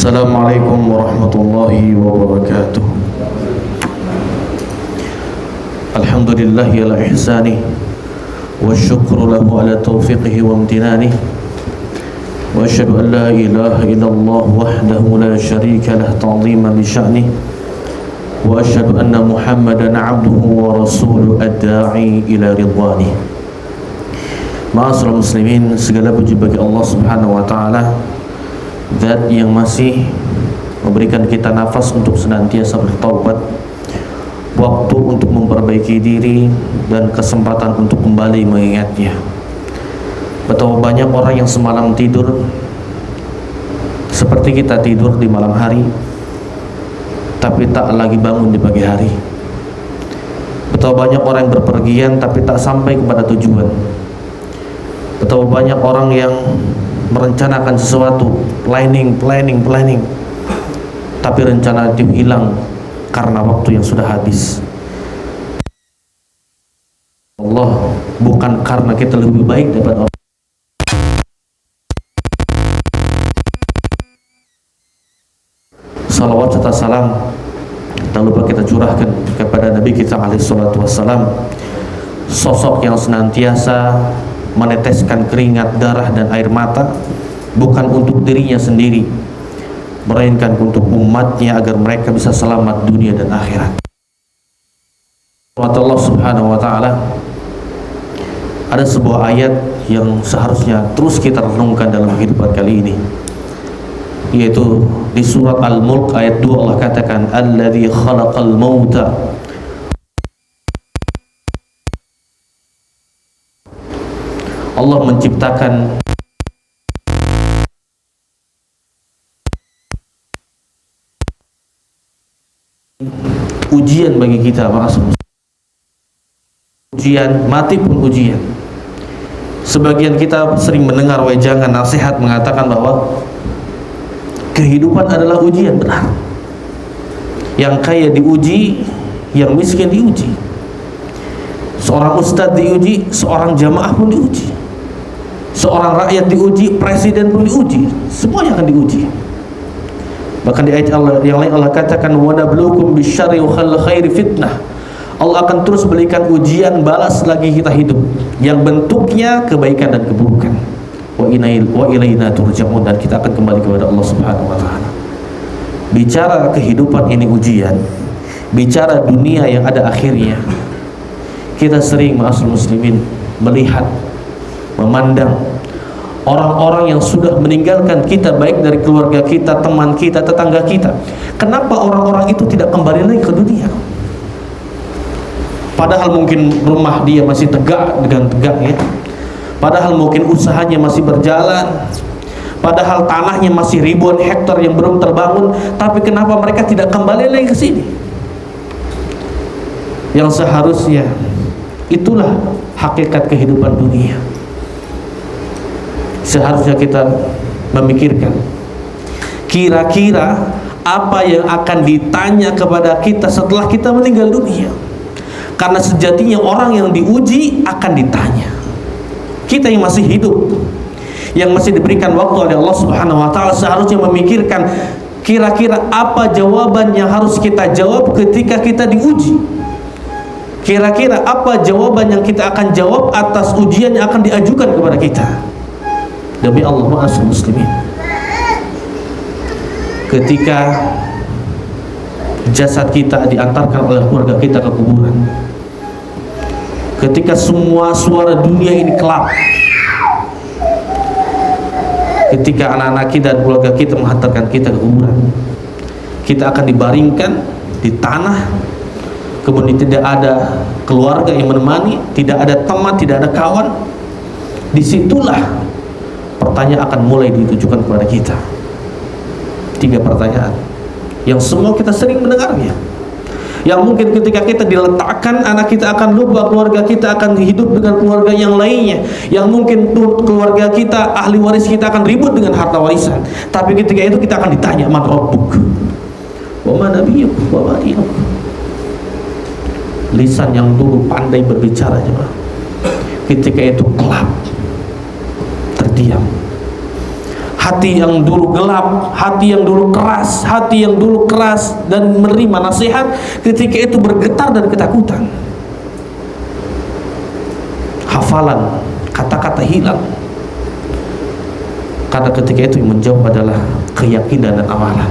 Assalamualaikum warahmatullahi wabarakatuh. Alhamdulillahi ala ihsanih wa syukru lahu ala taufiqihi wa amtinanih. Wa asyhadu an la ilaha illallah wahdahu la syarika lah ta'ziman li sya'nih. Wa asyhadu anna Muhammadan abduhu wa rasuluhu ad-da'i ila ridwanih. Ma'asyiral muslimin, segala puji bagi Allah Subhanahu wa taala, Zat yang masih memberikan kita nafas untuk senantiasa bertaubat, waktu untuk memperbaiki diri, dan kesempatan untuk kembali mengingatnya. Betapa banyak orang yang semalam tidur seperti kita tidur di malam hari, tapi tak lagi bangun di pagi hari. Betapa banyak orang yang berpergian tapi tak sampai kepada tujuan. Betapa banyak orang yang merencanakan sesuatu, planning, tapi rencana itu hilang karena waktu yang sudah habis. Allah, bukan karena kita lebih baik daripada orang. Salawat serta salam tak lupa kita curahkan kepada Nabi kita alaihi salatu wassalam, sosok yang senantiasa meneteskan keringat, darah, dan air mata bukan untuk dirinya sendiri, melainkan untuk umatnya agar mereka bisa selamat dunia dan akhirat. Allah Subhanahu wa taala, ada sebuah ayat yang seharusnya terus kita renungkan dalam kehidupan kali ini, yaitu di surat Al-Mulk ayat 2 Allah katakan, alladzi khalaqal mauta. Allah menciptakan ujian bagi kita, ujian mati pun ujian. Sebagian kita sering mendengar wejangan nasihat mengatakan bahwa kehidupan adalah ujian. Benar, yang kaya diuji, yang miskin diuji, seorang ustadz diuji, seorang jamaah pun diuji, seorang rakyat diuji, presiden pun diuji, semuanya akan diuji. Bahkan di ayat Allah yang lain Allah katakan, wa nabluukum bisyarri wal khairi fitnah. Allah akan terus berikan ujian balas lagi kita hidup, yang bentuknya kebaikan dan keburukan. Wa ilaina turja'un, dan kita akan kembali kepada Allah Subhanahu wa taala. Bicara kehidupan ini ujian, bicara dunia yang ada akhirnya. Kita sering, ma'asyiral muslimin, melihat, memandang orang-orang yang sudah meninggalkan kita, baik dari keluarga kita, teman kita, tetangga kita. Kenapa orang-orang itu tidak kembali lagi ke dunia? Padahal mungkin rumah dia masih tegak dengan tegak, ya. Padahal mungkin usahanya masih berjalan. Padahal tanahnya masih ribuan hektar yang belum terbangun. Tapi kenapa mereka tidak kembali lagi ke sini? Yang seharusnya itulah hakikat kehidupan dunia. Seharusnya kita memikirkan, kira-kira apa yang akan ditanya kepada kita setelah kita meninggal dunia. Karena sejatinya orang yang diuji akan ditanya. Kita yang masih hidup, yang masih diberikan waktu oleh Allah Subhanahu wa taala, seharusnya memikirkan kira-kira apa jawaban yang harus kita jawab ketika kita diuji. Kira-kira apa jawaban yang kita akan jawab atas ujian yang akan diajukan kepada kita. Demi Allah, ma'asyiral muslimin, ketika jasad kita diantarkan oleh keluarga kita ke kuburan, ketika semua suara dunia ini kelap, ketika anak-anak kita dan keluarga kita menghantarkan kita ke kuburan, kita akan dibaringkan di tanah. Kemudian tidak ada keluarga yang menemani, tidak ada teman, tidak ada kawan. Disitulah pertanyaan akan mulai ditujukan kepada kita. 3 pertanyaan yang semua kita sering mendengarnya, yang mungkin ketika kita diletakkan, anak kita akan lupa, keluarga kita akan hidup dengan keluarga yang lainnya, yang mungkin keluarga kita, ahli waris kita akan ribut dengan harta warisan. Tapi ketika itu kita akan ditanya, man rabbuk wa ma nabiyyuk wa ma dinuk. Lisan yang dulu pandai berbicara, jemaah, ketika itu kelap, terdiam. Hati yang dulu gelap, hati yang dulu keras, hati yang dulu keras dan menerima nasihat, ketika itu bergetar dan ketakutan. Hafalan, kata-kata hilang. Karena ketika itu yang menjawab adalah keyakinan dan amalan.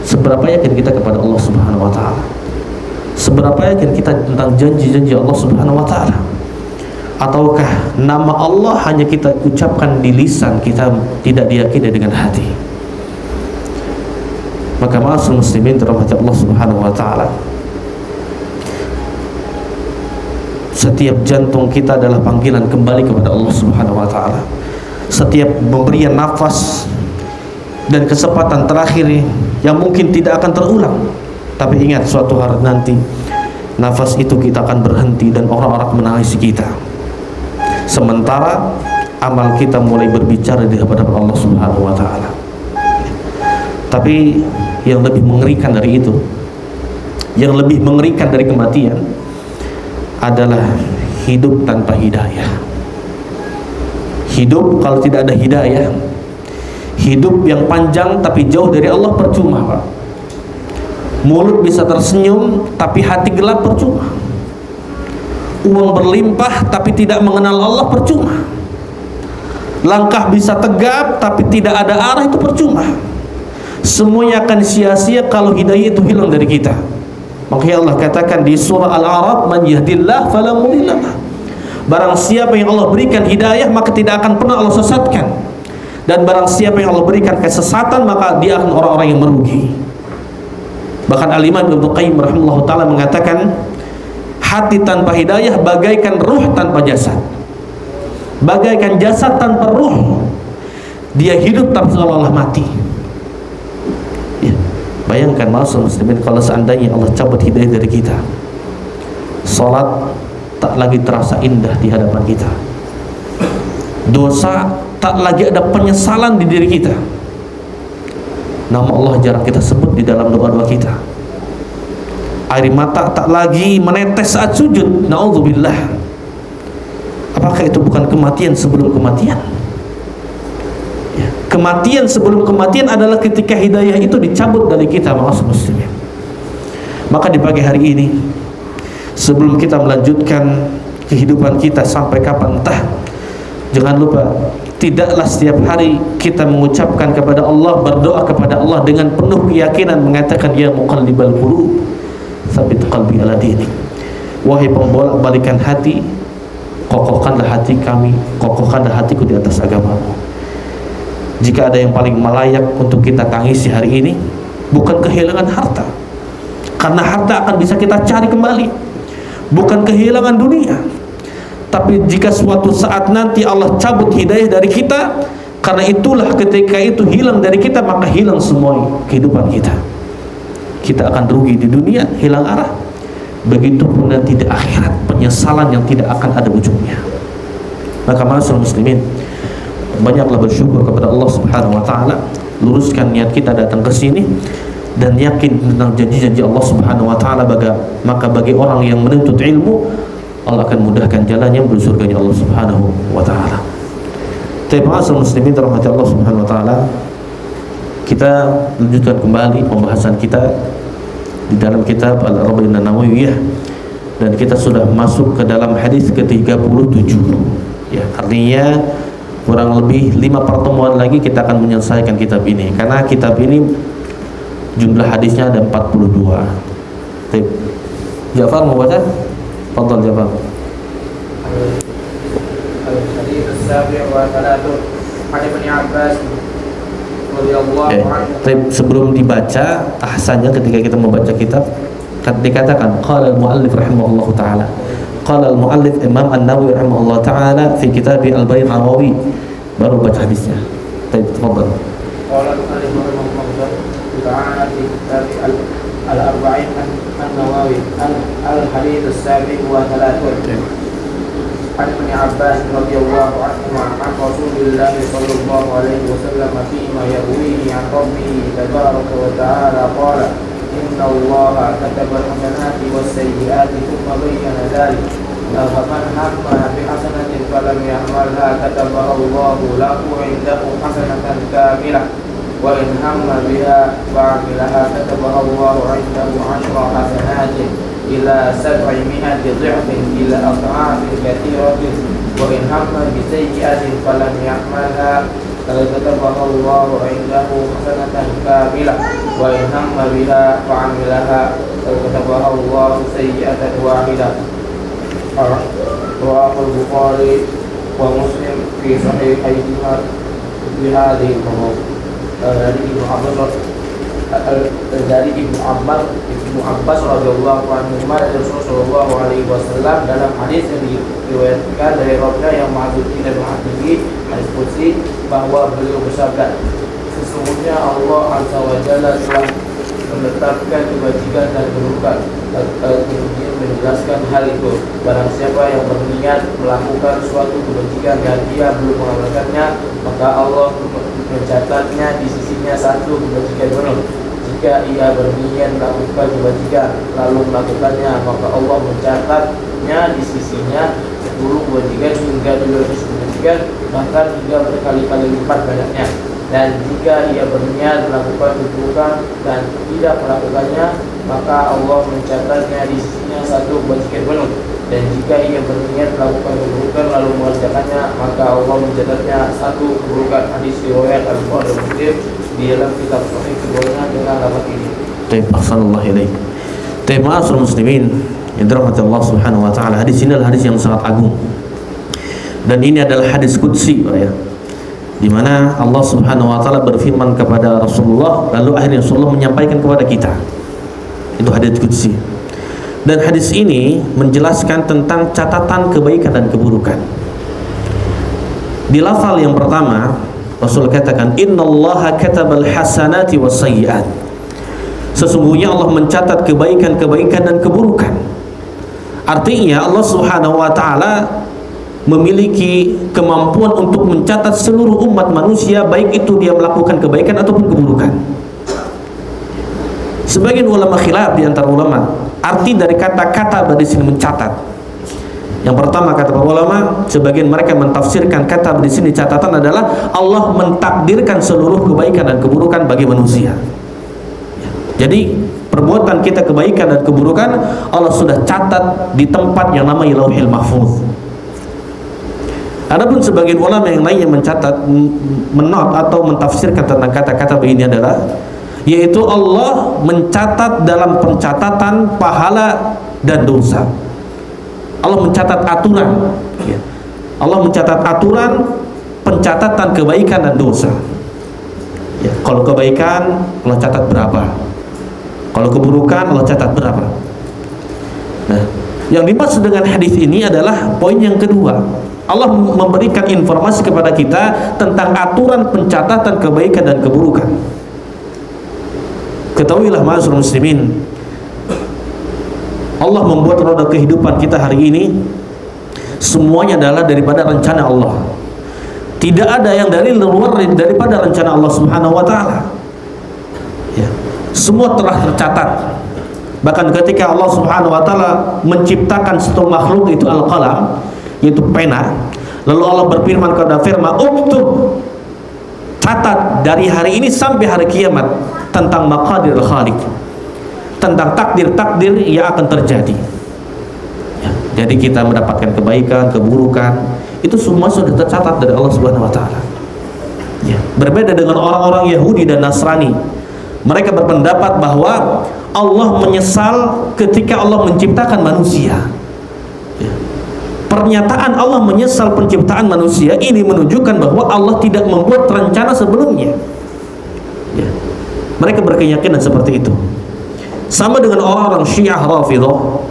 Seberapa yakin kita kepada Allah Subhanahu wa taala? Seberapa yakin kita tentang janji-janji Allah Subhanahu wa taala? Ataukah nama Allah hanya kita ucapkan di lisan, kita tidak diyakini dengan hati? Maka ma'asyiral muslimin dirahmati Allah Subhanahu wa taala, setiap jantung kita adalah panggilan kembali kepada Allah Subhanahu wa taala. Setiap pemberian nafas dan kesempatan terakhir yang mungkin tidak akan terulang. Tapi ingat, suatu hari nanti nafas itu kita akan berhenti dan orang-orang menangisi kita. Sementara amal kita mulai berbicara di hadapan Allah Subhanahu wa taala. Tapi yang lebih mengerikan dari itu, yang lebih mengerikan dari kematian adalah hidup tanpa hidayah. Hidup kalau tidak ada hidayah, hidup yang panjang tapi jauh dari Allah percuma, Pak. Mulut bisa tersenyum tapi hati gelap, percuma. Uang berlimpah tapi tidak mengenal Allah, percuma. Langkah bisa tegap tapi tidak ada arah, itu percuma. Semuanya akan sia-sia kalau hidayah itu hilang dari kita. Makanya Allah katakan di surah Al-A'raf, man yahdillah fala mudilla lah. Barang siapa yang Allah berikan hidayah, maka tidak akan pernah Allah sesatkan. Dan barang siapa yang Allah berikan kesesatan, maka dia akan orang-orang yang merugi. Bahkan Al-Imam Ibnu Qayyim rahimahullah ta'ala mengatakan, hati tanpa hidayah bagaikan ruh tanpa jasad, bagaikan jasad tanpa ruh. Dia hidup tapi seolah-olah mati. Ya, bayangkan ma'asyiral muslimin, kalau seandainya Allah cabut hidayah dari kita, salat tak lagi terasa indah di hadapan kita, dosa tak lagi ada penyesalan di diri kita, nama Allah jarang kita sebut di dalam doa-doa kita, air mata tak lagi menetes saat sujud, na'udzubillah. Apakah itu bukan kematian sebelum kematian? Ya, kematian sebelum kematian adalah ketika hidayah itu dicabut dari kita, ma'asyiral muslimin. Maka di pagi hari ini, sebelum kita melanjutkan kehidupan kita sampai kapan entah, jangan lupa, tidaklah setiap hari kita mengucapkan kepada Allah, berdoa kepada Allah dengan penuh keyakinan, mengatakan, ya muqallibal qulub tsabbit qalbi ala dinik. Wahai pembolak-balikan hati, kokohkanlah hati kami, kokohkanlah hatiku di atas agamamu. Jika ada yang paling layak untuk kita tangisi hari ini, bukan kehilangan harta, karena harta akan bisa kita cari kembali, bukan kehilangan dunia. Tapi jika suatu saat nanti Allah cabut hidayah dari kita, karena itulah ketika itu hilang dari kita, maka hilang semua kehidupan kita. Kita akan rugi di dunia, hilang arah. Begitupun nanti di akhirat, penyesalan yang tidak akan ada ujungnya. Maka ma'asyiral muslimin, banyaklah bersyukur kepada Allah Subhanahu wa taala. Luruskan niat kita datang ke sini dan yakin tentang janji-janji Allah Subhanahu wa taala. Maka bagi orang yang menuntut ilmu, Allah akan mudahkan jalannya menuju surganya Allah Subhanahu wa taala. Terima kasih muslimin rahmati Allah Subhanahu wa taala. Kita lanjutkan kembali pembahasan kita di dalam kitab Al-Arba'in An-Nawawiyah, dan kita sudah masuk ke dalam hadis ke-37. Ya, artinya kurang lebih 5 pertemuan lagi kita akan menyelesaikan kitab ini, karena kitab ini jumlah hadisnya ada 42. Jafar mau baca? Fadhal Jafar. Al-Hadits As-Sabi' wa Thalathun an Ibn Abbas radhiyallahu anhu. Sebelum dibaca ahsannya ketika kita membaca kitab dikatakan qala al-muallif rahimahullahu taala. Qala al-muallif Imam An-Nawawi rahimahullahu taala fi kitab Al-Bayn Nawawi, baru baca hadisnya. Tafadhal. Qala al-muallif rahimahullahu taala fi kitab Al-Arba'in An-Nawawi al-Hadits As-Sabi' wa Thalathun عن ابن عباس رضي الله عنهما عن رسول الله صلى الله عليه وسلم فيما يرويه عن ربه تبارك وتعالى قال إن الله كتب الحسنات والسيئات ثم بين ذلك فمن هم بحسنة فلم يعملها كتبها الله له عنده حسنة كاملة وإن هم بها فعملها كتبها الله عنده 10 حسنات إلى 700 ضعف إلى أضعاف كثيرة وإن هم بسيئة فلم يعملها كتبها الله عنده حسنة كاملة وإن هم بها فعملها كتبها الله سيئة واحدة. رواه البخاري ومسلم في صحيحيهما بهذه الأمور. Dari Ibnu Abbas radhiyallahu anhu dari Rasulullah sallallahu alaihi wasallam dalam hadis yang diriwayatkan dari Rabbnya yang Maha Suci dan Maha Tinggi, hadis qudsi, bahwa beliau bersabda, sesungguhnya Allah Azza wa Jalla telah menetapkan kebajikan dan keburukan. Kemudian menjelaskan hal itu, barang siapa yang berniat melakukan suatu kebajikan dan dia belum mengamalkannya, maka Allah mencatatnya di sisinya 1 kebajikan penuh. Jika ia berniat melakukan kebajikan lalu melakukannya, maka Allah mencatatnya di sisinya 10 kebajikan hingga 200 kebajikan, bahkan hingga berkali-kali lipat banyaknya. Dan jika ia berniat melakukan keburukan dan tidak melakukannya, maka Allah mencatatnya di sisinya 1 kebajikan penuh. Dan jika ia berniat melakukan keburukan lalu mengerjakannya, maka Allah mencatatnya 1 keburukan. Hadis riwayat Al-Bukhari dan Muslim di dalam kitab Sahih keduanya dengan lafaz ini. Baik, ahsanallahu ilaik. Ma'asyiral muslimin yang dirahmati Allah Subhanahu wa taala. Hadis ini adalah hadis yang sangat agung. Dan ini adalah hadis qudsi, ya. Di mana Allah Subhanahu wa taala berfirman kepada Rasulullah, lalu akhirnya Rasulullah menyampaikan kepada kita. Itu hadis qudsi. Dan hadis ini menjelaskan tentang catatan kebaikan dan keburukan. Di lafal yang pertama, Rasul katakan, "Innallaha katabal hasanati wasayyi'at." Sesungguhnya Allah mencatat kebaikan-kebaikan dan keburukan. Artinya Allah Subhanahu wa taala memiliki kemampuan untuk mencatat seluruh umat manusia, baik itu dia melakukan kebaikan ataupun keburukan. Sebagian ulama khilaf di antara ulama arti dari kata-kata di sini mencatat. Yang pertama kata para ulama, sebagian mereka mentafsirkan kata di sini catatan adalah Allah mentakdirkan seluruh kebaikan dan keburukan bagi manusia. Jadi perbuatan kita kebaikan dan keburukan Allah sudah catat di tempat yang namanya Lauhil Mahfuz. Adapun sebagian ulama yang lainnya mencatat, menot atau mentafsirkan tentang kata-kata begini adalah, yaitu Allah mencatat dalam pencatatan pahala dan dosa. Allah mencatat aturan, ya. Allah mencatat aturan pencatatan kebaikan dan dosa. Ya, kalau kebaikan Allah catat berapa, kalau keburukan Allah catat berapa. Nah, yang dimaksud dengan hadis ini adalah poin yang kedua. Allah memberikan informasi kepada kita tentang aturan pencatatan kebaikan dan keburukan. Ketahuilah ma'asyiral muslimin, Allah membuat roda kehidupan kita hari ini semuanya adalah daripada rencana Allah. Tidak ada yang dari luar daripada rencana Allah Subhanahu wa taala. Ya. Semua telah tercatat. Bahkan ketika Allah Subhanahu wa taala menciptakan satu makhluk, itu al-qalam, yaitu pena, lalu Allah berfirman kepada firman, "Uktub," catat dari hari ini sampai hari kiamat tentang maqadir al-khaliq, tentang takdir-takdir yang akan terjadi. Ya, jadi kita mendapatkan kebaikan, keburukan, itu semua sudah tercatat dari Allah Subhanahu wa taala. Ya, berbeda dengan orang-orang Yahudi dan Nasrani. Mereka berpendapat bahwa Allah menyesal ketika Allah menciptakan manusia. Ya. Pernyataan Allah menyesal penciptaan manusia ini menunjukkan bahwa Allah tidak membuat rencana sebelumnya. Ya. Mereka berkeyakinan seperti itu. Sama dengan orang-orang Syiah Rafidhah,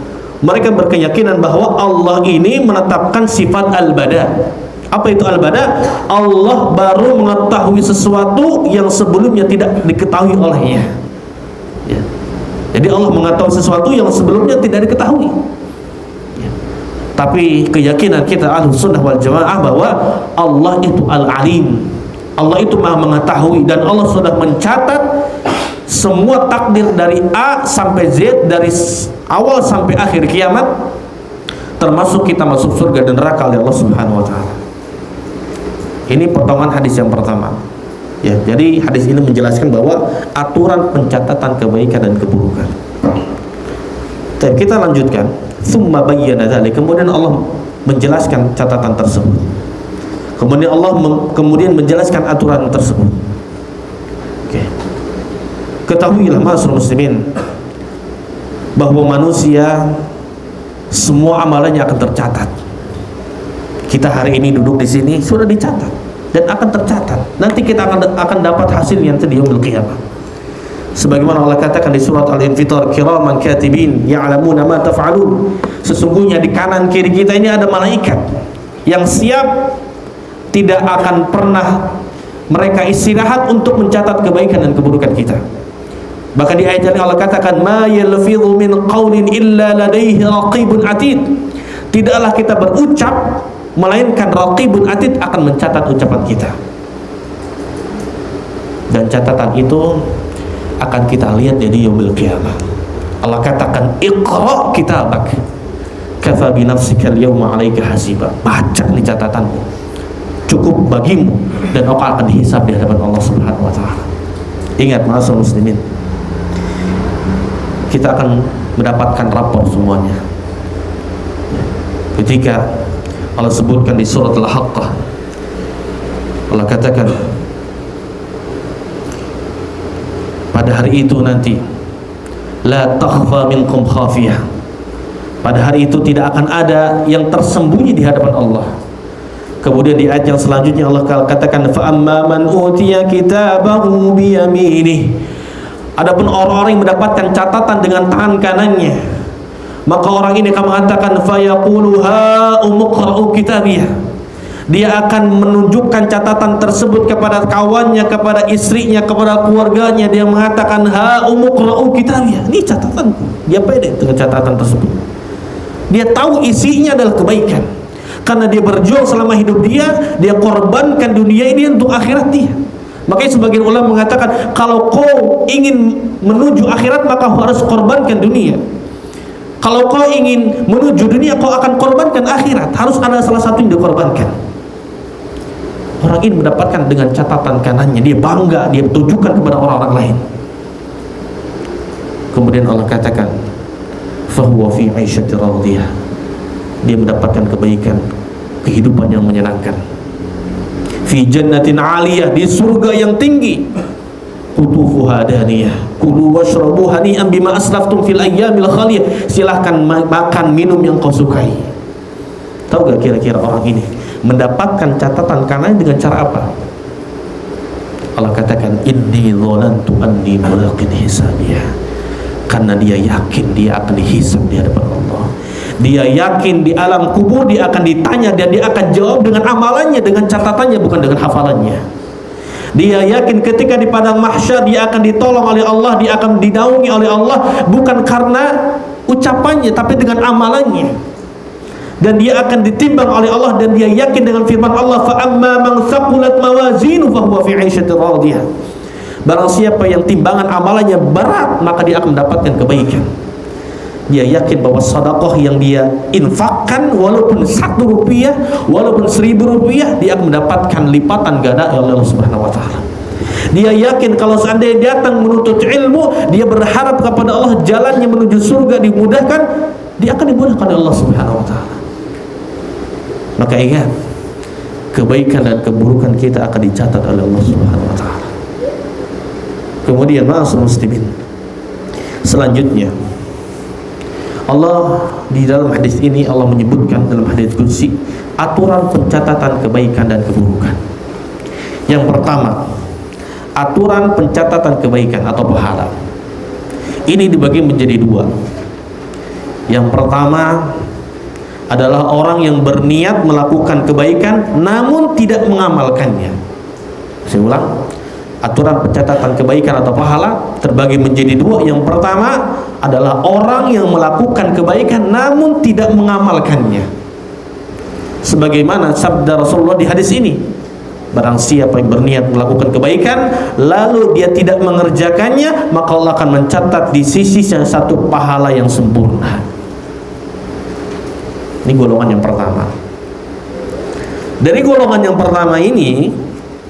mereka berkeyakinan bahwa Allah ini menetapkan sifat al-bada. Apa itu al-bada? Allah baru mengetahui sesuatu yang sebelumnya tidak diketahui olehnya. Ya. Jadi Allah mengetahui sesuatu yang sebelumnya tidak diketahui. Ya. Tapi keyakinan kita Ahlus Sunnah wal Jamaah bahwa Allah itu al-alim, Allah itu maha mengetahui, dan Allah sudah mencatat semua takdir dari A sampai Z, dari awal sampai akhir kiamat, termasuk kita masuk surga dan neraka oleh Allah Subhanahu wa taala. Ini potongan hadis yang pertama. Ya, jadi hadis ini menjelaskan bahwa aturan pencatatan kebaikan dan keburukan. Kita lanjutkan. Tsumma bayyana dzalik. Kemudian Allah menjelaskan catatan tersebut. Kemudian Allah kemudian menjelaskan aturan tersebut. Oke. Ketahuilah ma'asyiral muslimin bahwa manusia semua amalannya akan tercatat. Kita hari ini duduk di sini sudah dicatat dan akan tercatat. Nanti kita akan dapat hasilnya nanti di yaumil qiyamah. Sebagaimana Allah katakan di surat Al-Infitar, kiraman katibin ya'lamuna ma taf'alun. Sesungguhnya di kanan kiri kita ini ada malaikat yang siap, tidak akan pernah mereka istirahat untuk mencatat kebaikan dan keburukan kita. Bahkan di ayat yang Allah katakan, ma yalfidhu min qawlin illa ladaihi raqibun atid. Tidaklah kita berucap melainkan raqibun atid akan mencatat ucapan kita. Dan catatan itu akan kita lihat di yaumil qiyamah. Allah katakan, iqra kitabak kafa bi nafsika al-yawma 'alaika hasiba. Baca nih catatanmu, cukup bagimu dan engkau akan dihisab di hadapan Allah Subhanahu wa taala. Ingat ma'asyiral muslimin, kita akan mendapatkan rapor semuanya. Ketika Allah sebutkan di surat Al-Haqqah, Allah katakan pada hari itu nanti la takhfa minkum khafiyah. Pada hari itu tidak akan ada yang tersembunyi di hadapan Allah. Kemudian di ayat yang selanjutnya Allah katakan, fa amma man utiya kitabahu bi yaminih. Adapun orang-orang yang mendapatkan catatan dengan tangan kanannya, maka orang ini akan mengatakan, fa yaqulu ha umqra'u kitabiyah. Dia akan menunjukkan catatan tersebut kepada kawannya, kepada istrinya, kepada keluarganya. Dia mengatakan, ha umqra'u kitabiyah. Ini catatanku. Dia pede dengan catatan tersebut. Dia tahu isinya adalah kebaikan. Karena dia berjuang selama hidup dia korbankan dunia ini untuk akhirat dia. Makanya sebagian ulama mengatakan, kalau kau ingin menuju akhirat maka harus korbankan dunia. Kalau kau ingin menuju dunia, kau akan korbankan akhirat. Harus ada salah satu yang dikorbankan. Orang ini mendapatkan dengan catatan kanannya, dia bangga, dia tunjukkan kepada orang-orang lain. Kemudian Allah katakan, fahuwa fi 'aisyati radiyah. Dia mendapatkan kebaikan, kehidupan yang menyenangkan. Fi jannatin 'aliyah, di surga yang tinggi. Qutufuha daniyah, kulu washrabu hani'an bima aslaftum fil ayyamil khaliyah. Silahkan makan minum yang kau sukai. Tahu gak kira-kira orang ini mendapatkan catatan kanan dengan cara apa? Allah katakan, inni dhanantu anni mulaqin hisabiyah. Karena dia yakin dia akan dihisab di hadapan Allah. Dia yakin di alam kubur dia akan ditanya dan dia akan jawab dengan amalannya, dengan catatannya, bukan dengan hafalannya. Dia yakin ketika di padang mahsyar dia akan ditolong oleh Allah, dia akan dinaungi oleh Allah, bukan karena ucapannya tapi dengan amalannya. Dan dia akan ditimbang oleh Allah, dan dia yakin dengan firman Allah, fa amma man thaqulat mawazinu fa huwa fi 'aisyatin radiyah. Barang siapa yang timbangan amalannya berat, maka dia akan mendapatkan kebaikan. Dia yakin bahwa sedekah yang dia infakkan, walaupun 1 rupiah, walaupun 1000 rupiah, dia akan mendapatkan lipatan ganda oleh Allah Subhanahu wa taala. Dia yakin kalau seandainya datang menuntut ilmu, dia berharap kepada Allah jalannya menuju surga dimudahkan, dia akan dimudahkan oleh Allah Subhanahu wa taala. Maka ingat, kebaikan dan keburukan kita akan dicatat oleh Allah Subhanahu wa taala. Kemudian ma'asyiral muslimin, selanjutnya Allah di dalam hadis ini Allah menyebutkan dalam hadis qudsi aturan pencatatan kebaikan dan keburukan. Yang pertama, aturan pencatatan kebaikan atau pahala. Ini dibagi menjadi 2. Yang pertama adalah orang yang berniat melakukan kebaikan namun tidak mengamalkannya. Saya ulang, aturan pencatatan kebaikan atau pahala terbagi menjadi 2. Yang pertama adalah orang yang melakukan kebaikan namun tidak mengamalkannya. Sebagaimana sabda Rasulullah di hadis ini, barang siapa yang berniat melakukan kebaikan lalu dia tidak mengerjakannya, maka Allah akan mencatat di sisi satu pahala yang sempurna. Ini golongan yang pertama. Dari golongan yang pertama ini,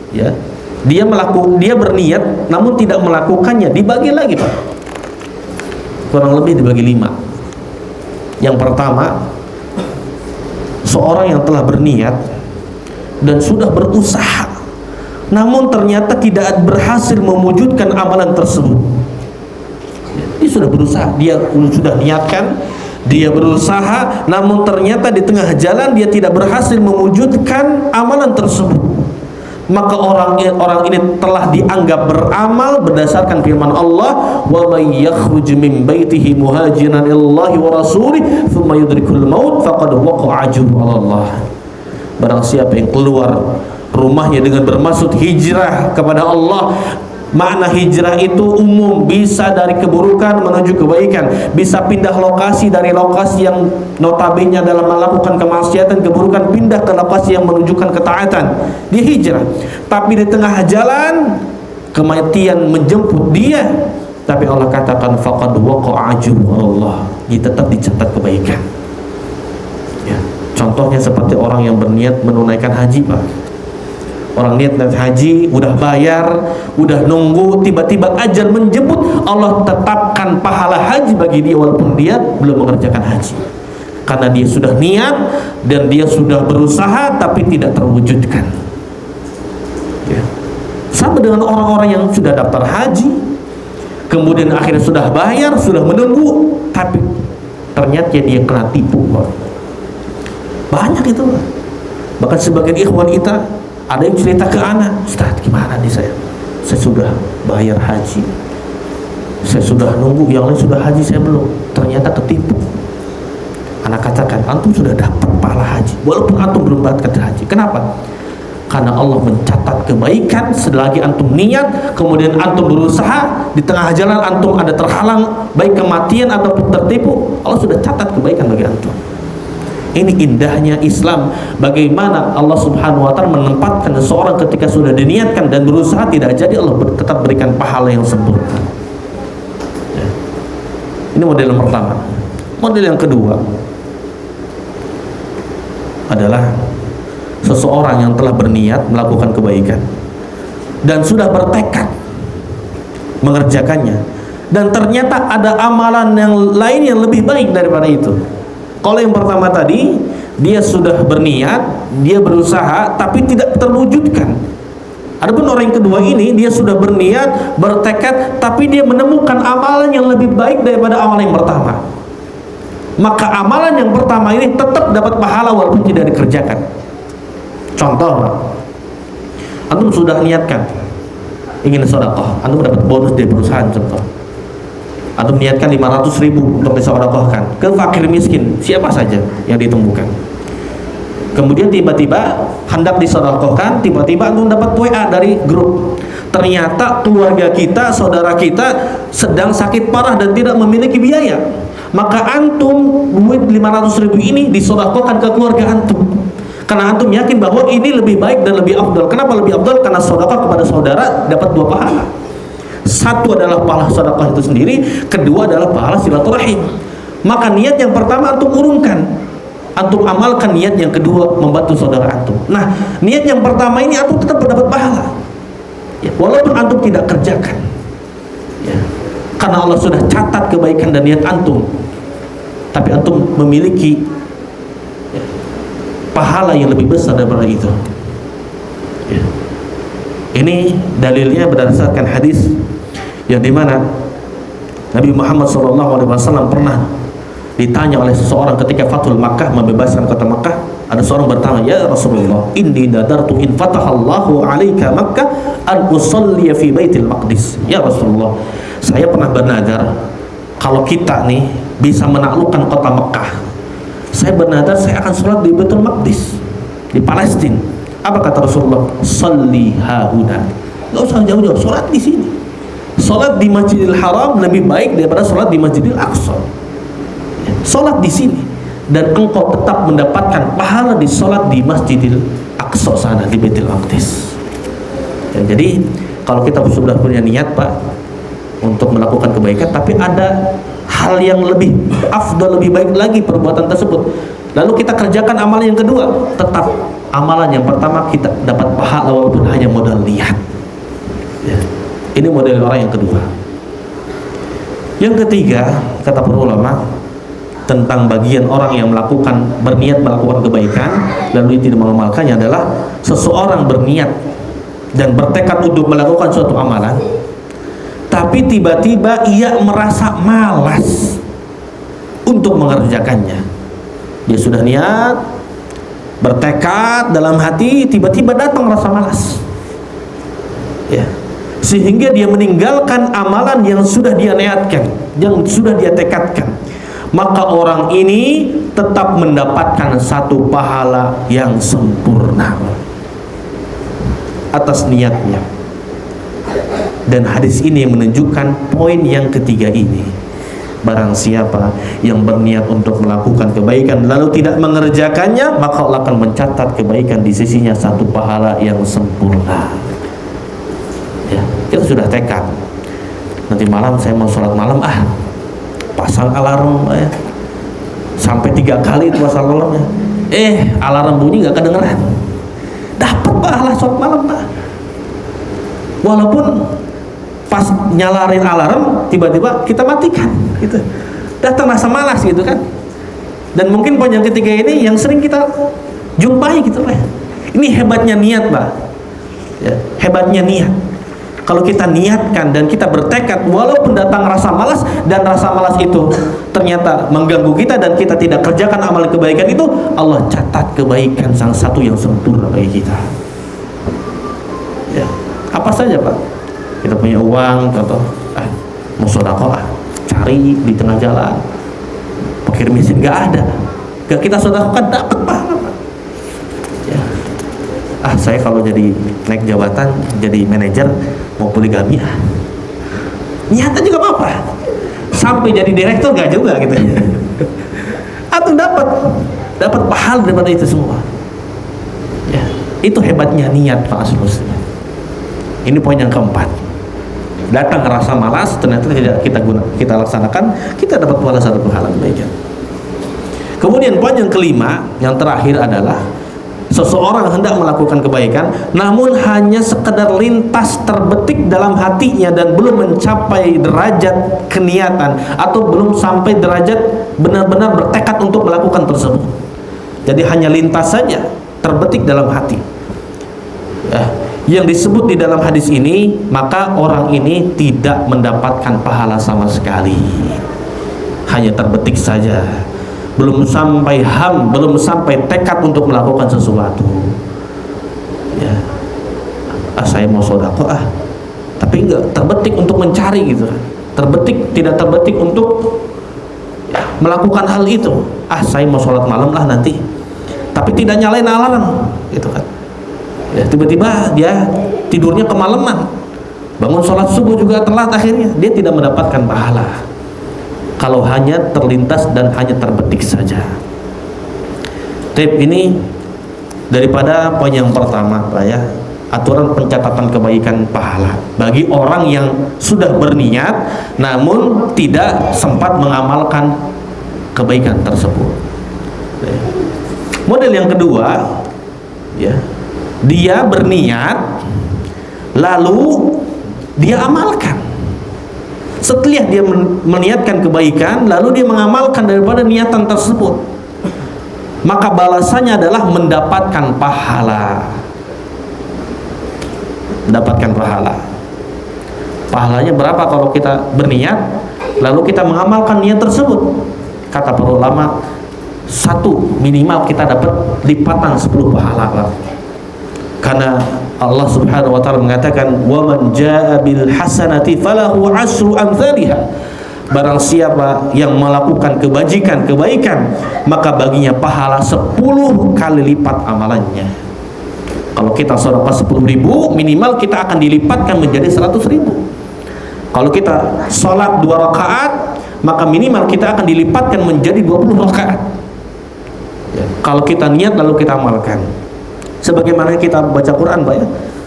ya, dia berniat namun tidak melakukannya, dibagi lagi, Pak. Kurang lebih dibagi 5. Yang pertama, seorang yang telah berniat dan sudah berusaha namun ternyata tidak berhasil mewujudkan amalan tersebut. Dia sudah berusaha, dia sudah niatkan, dia berusaha, namun ternyata di tengah jalan dia tidak berhasil mewujudkan amalan tersebut. Maka orang ini telah dianggap beramal berdasarkan firman Allah, wa may yakhruj min baitihi muhajiran ilallahi wa rasulih thumma yudrikul maut faqad waqa'a ajruhu 'ala Allah. Barang siapa yang keluar rumahnya dengan bermaksud hijrah kepada Allah. Makna hijrah itu umum, bisa dari keburukan menuju kebaikan, bisa pindah lokasi dari lokasi yang notabene dalam melakukan kemaksiatan, keburukan, pindah ke lokasi yang menunjukkan ketaatan. Dia hijrah, tapi di tengah jalan kematian menjemput dia, tapi Allah katakan faqad waqa'a ajruhu Allah, dia tetap dicatat kebaikan. Ya, contohnya seperti orang yang berniat menunaikan haji, Pak. Orang niat dan haji, udah bayar, udah nunggu, tiba-tiba ajal menjemput, Allah tetapkan pahala haji bagi dia walaupun dia belum mengerjakan haji. Karena dia sudah niat dan dia sudah berusaha tapi tidak terwujudkan. Ya. Sama dengan orang-orang yang sudah daftar haji, kemudian akhirnya sudah bayar, sudah menunggu, tapi ternyata dia kena tipu. Banyak itu. Bahkan sebagian ikhwan kita ada yang cerita ke anak, Ustaz, gimana nih saya sudah bayar haji, saya sudah nunggu, yang lain sudah haji, saya belum, ternyata ketipu. Anak katakan, antum sudah dapat pahala haji walaupun antum belum dapat haji. Kenapa? Karena Allah mencatat kebaikan selagi antum niat, kemudian antum berusaha, di tengah jalan antum ada terhalang baik kematian ataupun tertipu, Allah sudah catat kebaikan bagi antum. Ini indahnya Islam, bagaimana Allah Subhanahu wa ta'ala menempatkan seseorang ketika sudah diniatkan dan berusaha tidak jadi, Allah tetap berikan pahala yang sempurna. Ya. Ini model yang pertama. Model yang kedua adalah seseorang yang telah berniat melakukan kebaikan dan sudah bertekad mengerjakannya, dan ternyata ada amalan yang lain yang lebih baik daripada itu. Kalau yang pertama tadi, dia sudah berniat, dia berusaha, tapi tidak terwujudkan. Adapun orang yang kedua ini, dia sudah berniat, bertekad, tapi dia menemukan amalan yang lebih baik daripada amalan yang pertama. Maka amalan yang pertama ini tetap dapat pahala walaupun tidak dikerjakan. Contoh, antum sudah niatkan ingin sedekah, antum dapat bonus dari perusahaan, contoh. Atau niatkan 500.000 untuk disedekahkan ke fakir miskin siapa saja yang ditemukan. Kemudian tiba-tiba hendak disedekahkan, tiba-tiba antum dapat WA dari grup, ternyata keluarga kita, saudara kita sedang sakit parah dan tidak memiliki biaya. Maka antum duit 500.000 ini disedekahkan ke keluarga antum, karena antum yakin bahwa ini lebih baik dan lebih afdal. Kenapa lebih afdal? Karena sedekah kepada saudara dapat 2 pahala. Satu adalah pahala sedekah itu sendiri, kedua adalah pahala silaturahim. Maka niat yang pertama antum urungkan, antum amalkan niat yang kedua membantu saudara antum. Nah, niat yang pertama ini antum tetap mendapat pahala, ya, walaupun antum tidak kerjakan, ya, karena Allah sudah catat kebaikan dan niat antum, tapi antum memiliki, ya, pahala yang lebih besar daripada itu. Ya. Ini dalilnya berdasarkan hadis yang dimana Nabi Muhammad SAW pernah ditanya oleh seseorang ketika Fathul Makkah, membebaskan kota Makkah. Ada seorang bertanya, ya Rasulullah, inni nadartu in fatahallahu alaika Makkah an usalliya fi baitil maqdis. Ya Rasulullah, saya pernah bernadar kalau kita nih bisa menaklukkan kota Makkah, saya bernadar saya akan sholat di Baitul Maqdis, di Palestina. Apa kata Rasulullah? Salli hahuna. Gak usah jauh-jauh, sholat di sini. Sholat di Masjidil Haram lebih baik daripada sholat di Masjidil Aqsa. Sholat di sini dan engkau tetap mendapatkan pahala di sholat di Masjidil Aqsa sana, di Baitul Maqdis. Ya, jadi kalau kita sudah punya niat, Pak, untuk melakukan kebaikan, tapi ada hal yang lebih afdal, lebih baik lagi perbuatan tersebut, lalu kita kerjakan amalan yang kedua, tetap amalan yang pertama kita dapat pahala walaupun hanya modal niat. Ya. Ini model orang yang kedua. Yang ketiga, kata para ulama tentang bagian orang yang berniat melakukan kebaikan lalu dia tidak mengamalkannya adalah seseorang berniat dan bertekad untuk melakukan suatu amalan, tapi tiba-tiba ia merasa malas untuk mengerjakannya. Dia sudah niat, bertekad dalam hati, tiba-tiba datang rasa malas, ya, sehingga dia meninggalkan amalan yang sudah dia niatkan, yang sudah dia tekadkan. Maka orang ini tetap mendapatkan satu pahala yang sempurna atas niatnya. Dan hadis ini menunjukkan poin yang ketiga ini. Barang siapa yang berniat untuk melakukan kebaikan lalu tidak mengerjakannya, maka Allah akan mencatat kebaikan di sisinya satu pahala yang sempurna. Ya, kita sudah tekad, nanti malam saya mau sholat malam, pasang alarm ya. Sampai 3 kali itu pasang alarmnya. Alarm bunyi nggak kedengeran. Dapat pahala sholat malam, Pak. Walaupun pas nyalarin alarm tiba-tiba kita matikan gitu. Datang rasa malas gitu kan. Dan mungkin poin yang ketiga ini yang sering kita jumpai gitu, Pak. Ini hebatnya niat, Pak. Ya, hebatnya niat. Kalau kita niatkan dan kita bertekad, walaupun datang rasa malas dan rasa malas itu ternyata mengganggu kita dan kita tidak kerjakan amal kebaikan itu, Allah catat kebaikan sang satu yang sempurna bagi kita. Ya, apa saja, Pak? Kita punya uang, contoh, mau sedekah, cari di tengah jalan, fakir miskin nggak ada, nggak kita sedekahkan, dapat pahala, Pak. Ya. Saya kalau jadi naik jabatan, jadi manajer, mau poligami, niat aja nggak apa-apa. Sampai jadi direktur nggak juga gitu. Atau dapat pahala daripada itu semua. Ya, itu hebatnya niat, Pak Asrul. Ini poin yang keempat. Datang rasa malas, ternyata tidak kita laksanakan, kita dapat pahala satu pahala kebaikan. Kemudian poin yang kelima, yang terakhir adalah seseorang hendak melakukan kebaikan namun hanya sekedar lintas terbetik dalam hatinya dan belum mencapai derajat keniatan atau belum sampai derajat benar-benar bertekad untuk melakukan tersebut. Jadi hanya lintas saja terbetik dalam hati. Yang disebut di dalam hadis ini, maka orang ini tidak mendapatkan pahala sama sekali. Hanya terbetik saja, belum sampai belum sampai tekad untuk melakukan sesuatu. Ya, saya mau sedekah, tapi enggak terbetik untuk mencari gitu. Tidak terbetik untuk melakukan hal itu. Saya mau sholat malam lah nanti, tapi tidak nyalain alarm, gitu kan. Ya, tiba-tiba dia tidurnya kemalaman, bangun sholat subuh juga telat, akhirnya dia tidak mendapatkan pahala. Kalau hanya terlintas dan hanya terbetik saja. Tip ini daripada poin yang pertama, Pak ya, aturan pencatatan kebaikan pahala bagi orang yang sudah berniat namun tidak sempat mengamalkan kebaikan tersebut. Model yang kedua, ya, dia berniat lalu dia amalkan. Setelah dia meniatkan kebaikan lalu dia mengamalkan daripada niatan tersebut, maka balasannya adalah mendapatkan pahala. Pahalanya berapa kalau kita berniat lalu kita mengamalkan niat tersebut? Kata para ulama, minimal kita dapat lipatan 10 pahala. Karena Allah Subhanahu wa taala mengatakan, "Wa man jaa bil hasanati falahu 'asyru amsalha." Barang siapa yang melakukan kebaikan, maka baginya pahala 10 kali lipat amalannya. Kalau kita sedekah 10.000, minimal kita akan dilipatkan menjadi 100.000. Kalau kita sholat 2 rakaat, maka minimal kita akan dilipatkan menjadi 20 rakaat. Kalau kita niat lalu kita amalkan. Sebagaimana kita baca Quran, Pak ya.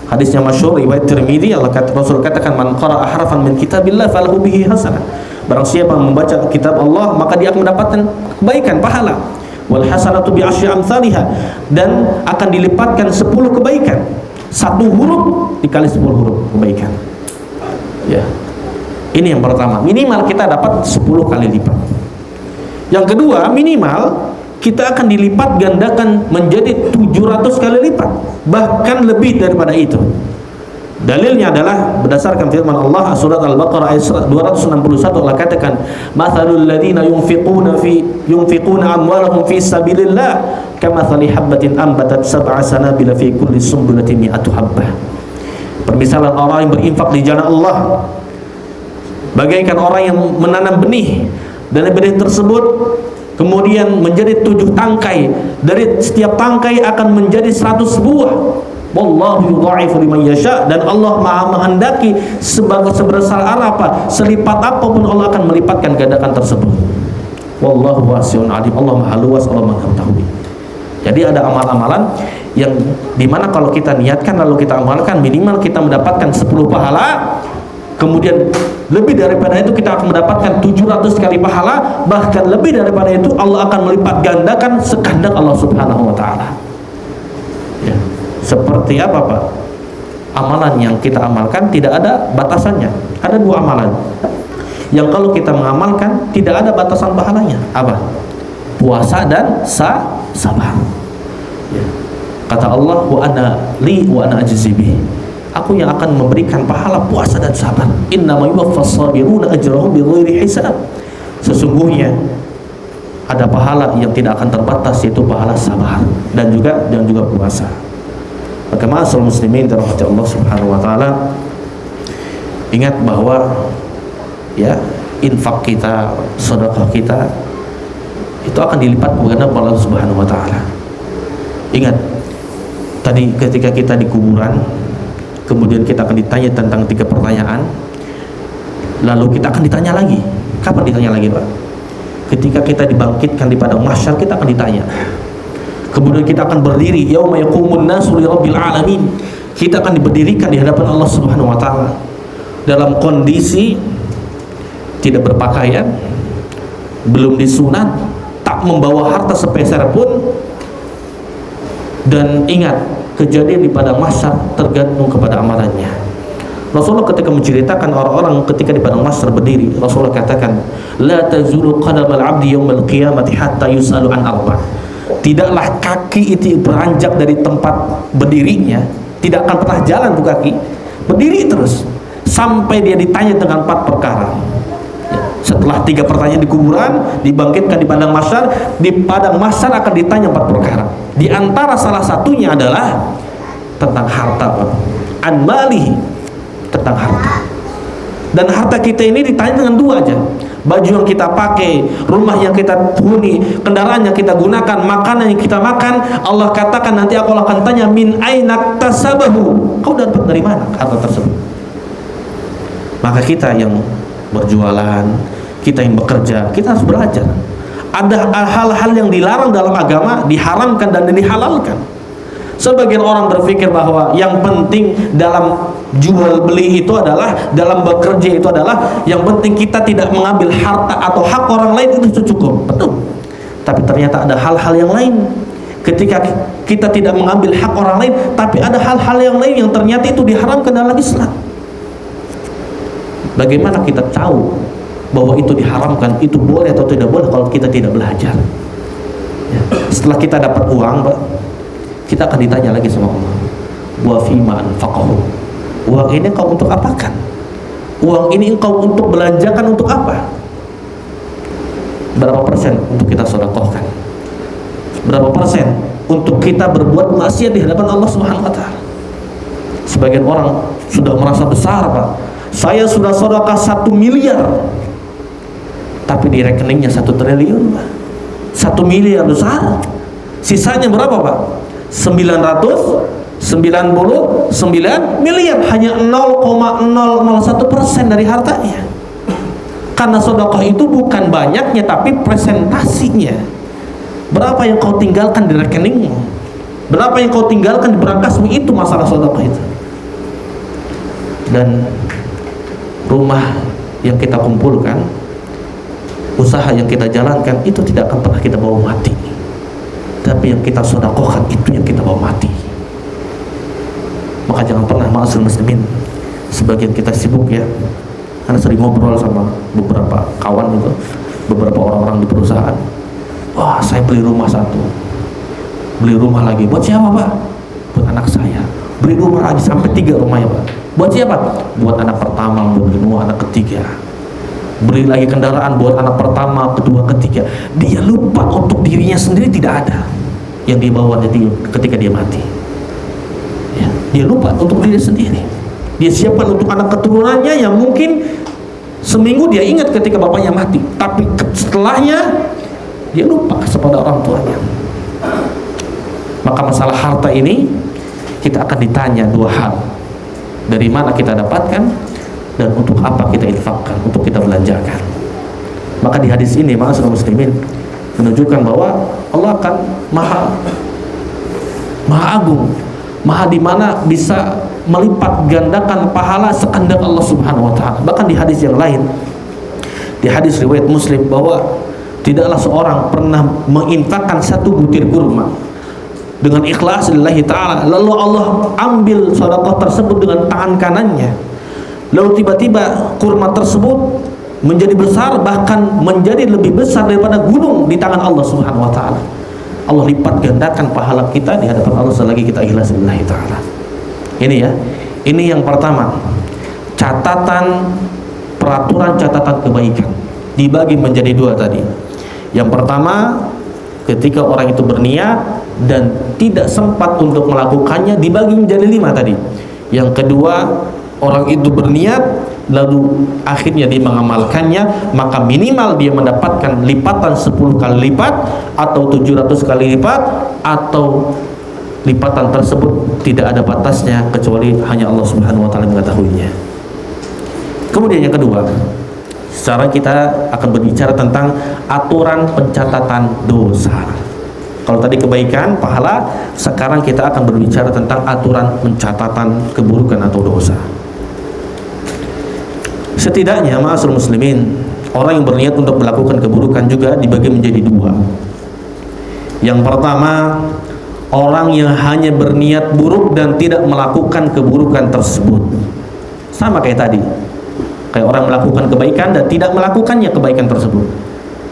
Hadisnya masyhur riwayat Tirmidzi, Rasul katakan, "Man qara'a harfan min kitabillah falahu bihi hasanah." Barang siapa membaca kitab Allah, maka dia akan mendapatkan kebaikan, pahala. wal hasanatu bi asyri amsalha, dan akan dilipatkan 10 kebaikan. 1 huruf dikali 10 huruf kebaikan. Ya. Ini yang pertama, minimal kita dapat 10 kali lipat. Yang kedua, minimal kita akan dilipat gandakan menjadi 700 kali lipat, bahkan lebih daripada itu. Dalilnya adalah berdasarkan firman Allah surat Al-Baqarah ayat 261, Allah katakan, "Matsalul ladzina yunfiquna amwalahum fi sabilillah kamatsali habbatin ambatat sab'a sanabila fi kulli sumbulatin mi'atu habbah." Permisalan orang yang berinfak di jalan Allah bagaikan orang yang menanam benih, dan benih tersebut kemudian menjadi 7 tangkai, dari setiap tangkai akan menjadi 100 buah. Wallahu yudha'ifu liman yasha, dan Allah Maha menghendaki sebesar apa, selipat apapun Allah akan melipatkan gandakan tersebut. Wallahu wasi'un alim, Allah Maha luas, Allah Maha mengetahui. Jadi ada amalan-amalan yang dimana kalau kita niatkan lalu kita amalkan, minimal kita mendapatkan 10 pahala. Kemudian lebih daripada itu kita akan mendapatkan 700 kali pahala, bahkan lebih daripada itu Allah akan melipat gandakan sekehendak Allah Subhanahu wa taala. Ya. Seperti apa, Pak? Amalan yang kita amalkan tidak ada batasannya. Ada 2 amalan yang kalau kita mengamalkan tidak ada batasan pahalanya. Apa? Puasa dan sabar. Ya. Kata Allah, wa ana ajzi bih. Aku yang akan memberikan pahala puasa dan sabar. Innama yuwaffas sabiruna ajrahum bighairi hisab. Sesungguhnya ada pahala yang tidak akan terbatas, yaitu pahala sabar dan juga puasa. Maka ma'asyiral muslimin dirahmati Allah Subhanahu wa taala, ingat bahwa ya infak kita, sedekah kita itu akan dilipat berganda oleh Allah Subhanahu wa taala. Ingat tadi ketika kita di kuburan, kemudian kita akan ditanya tentang 3 pertanyaan, lalu kita akan ditanya lagi. Kapan ditanya lagi, Pak? Ketika kita dibangkitkan di padang mahsyar, kita akan ditanya. Kemudian kita akan berdiri, yauma yaqumun nasu li rabbil alamin. Kita akan diberdirikan di hadapan Allah Subhanahu wa taala dalam kondisi tidak berpakaian, belum disunat, tak membawa harta sepeser pun. Dan ingat, kejadian di padang mahsyar tergantung kepada amalannya. Rasulullah ketika menceritakan orang-orang ketika di padang mahsyar berdiri, Rasulullah katakan, la tazulu qadamal 'abdi yaumal qiyamati hatta yus'alu an arba'. Tidaklah kaki itu beranjak dari tempat berdirinya, tidak akan pernah jalan tuh kaki, berdiri terus sampai dia ditanya dengan 4 perkara. Setelah 3 pertanyaan di kuburan, dibangkitkan di padang mahsyar, di padang mahsyar akan ditanya 4 perkara. Di antara salah satunya adalah tentang harta, an malihi, tentang harta. Dan harta kita ini ditanya dengan 2 aja. Baju yang kita pakai, rumah yang kita huni, kendaraan yang kita gunakan, makanan yang kita makan, Allah katakan nanti aku akan tanya min aina tasabahu, kau dapat dari mana harta tersebut. Maka kita yang berjualan, kita yang bekerja, kita harus belajar. Ada hal-hal yang dilarang dalam agama, diharamkan dan dihalalkan. Sebagian orang berpikir bahwa yang penting dalam jual beli itu adalah, dalam bekerja itu adalah, yang penting kita tidak mengambil harta atau hak orang lain, itu cukup. Betul. Tapi ternyata ada hal-hal yang lain. Ketika kita tidak mengambil hak orang lain, tapi ada hal-hal yang lain yang ternyata itu diharamkan dalam Islam. Bagaimana kita tahu bahwa itu diharamkan, itu boleh atau tidak boleh kalau kita tidak belajar? Ya. Setelah kita dapat uang, Pak, kita akan ditanya lagi sama Allah, wa fima anfaqahu, uang ini engkau untuk apakan? Uang ini engkau untuk belanjakan untuk apa? Berapa persen untuk kita sedekahkan? Berapa persen untuk kita berbuat maksiat di hadapan Allah Subhanahu wa taala? Sebagian orang sudah merasa besar, Pak, saya sudah sedekah 1 miliar, tapi di rekeningnya 1 triliun, Pak. 1 miliar besar, sisanya berapa, Pak? 999 miliar, hanya 0,001% dari hartanya. Karena sedekah itu bukan banyaknya tapi presentasinya. Berapa yang kau tinggalkan di rekeningmu, berapa yang kau tinggalkan di berangkasmu, itu masalah sedekah itu. Dan rumah yang kita kumpulkan, usaha yang kita jalankan, itu tidak akan pernah kita bawa mati. tapi yang kita sedekahkan itu yang kita bawa mati. Maka jangan pernah, ma'asyiral muslimin, sebagian kita sibuk ya, karena sering ngobrol sama beberapa kawan itu, beberapa orang-orang di perusahaan. Wah, saya beli rumah satu, beli rumah lagi. Buat siapa, Pak? Buat anak saya. Beli rumah lagi sampai 3 rumah ya, Pak. Buat siapa? Buat anak pertama, buat kedua, anak ketiga. Beli lagi kendaraan buat anak pertama, kedua, ketiga. Dia lupa untuk dirinya sendiri tidak ada yang dibawa ketika dia mati. Ya, dia lupa untuk diri sendiri. Dia siapkan untuk anak keturunannya yang mungkin seminggu dia ingat ketika bapaknya mati, tapi setelahnya dia lupa kepada orang tuanya. Maka masalah harta ini kita akan ditanya 2 hal. Dari mana kita dapatkan dan untuk apa kita infakkan, untuk kita belanjakan. Maka di hadis ini, ma'asyiral muslimin, menunjukkan bahwa Allah akan maha agung, maha di mana bisa melipat gandakan pahala sekehendak Allah Subhanahu wa taala. Bahkan di hadis yang lain, di hadis riwayat Muslim, bahwa tidaklah seorang pernah menginfakkan 1 butir kurma dengan ikhlas lillahi ta'ala, lalu Allah ambil sedekah tersebut dengan tangan kanannya, lalu tiba-tiba kurma tersebut menjadi besar, bahkan menjadi lebih besar daripada gunung di tangan Allah Subhanahu wa taala. Allah lipat gandakan pahala kita di hadapan Allah selagi kita ikhlas lillahi ta'ala. Ini ya, ini yang pertama, catatan, peraturan catatan kebaikan dibagi menjadi 2 tadi. Yang pertama, ketika orang itu berniat dan tidak sempat untuk melakukannya, dibagi menjadi 5 tadi. Yang kedua, orang itu berniat lalu akhirnya dia mengamalkannya, maka minimal dia mendapatkan lipatan 10 kali lipat atau 700 kali lipat, atau lipatan tersebut tidak ada batasnya kecuali hanya Allah Subhanahu wa taala mengetahuinya. Kemudian yang kedua, sekarang kita akan berbicara tentang aturan pencatatan dosa. Kalau tadi kebaikan, pahala, sekarang kita akan berbicara tentang aturan pencatatan keburukan atau dosa. Setidaknya, ma'asyiral muslimin, orang yang berniat untuk melakukan keburukan juga dibagi menjadi 2. Yang pertama, orang yang hanya berniat buruk dan tidak melakukan keburukan tersebut. Sama kayak tadi, kayak orang melakukan kebaikan dan tidak melakukannya kebaikan tersebut.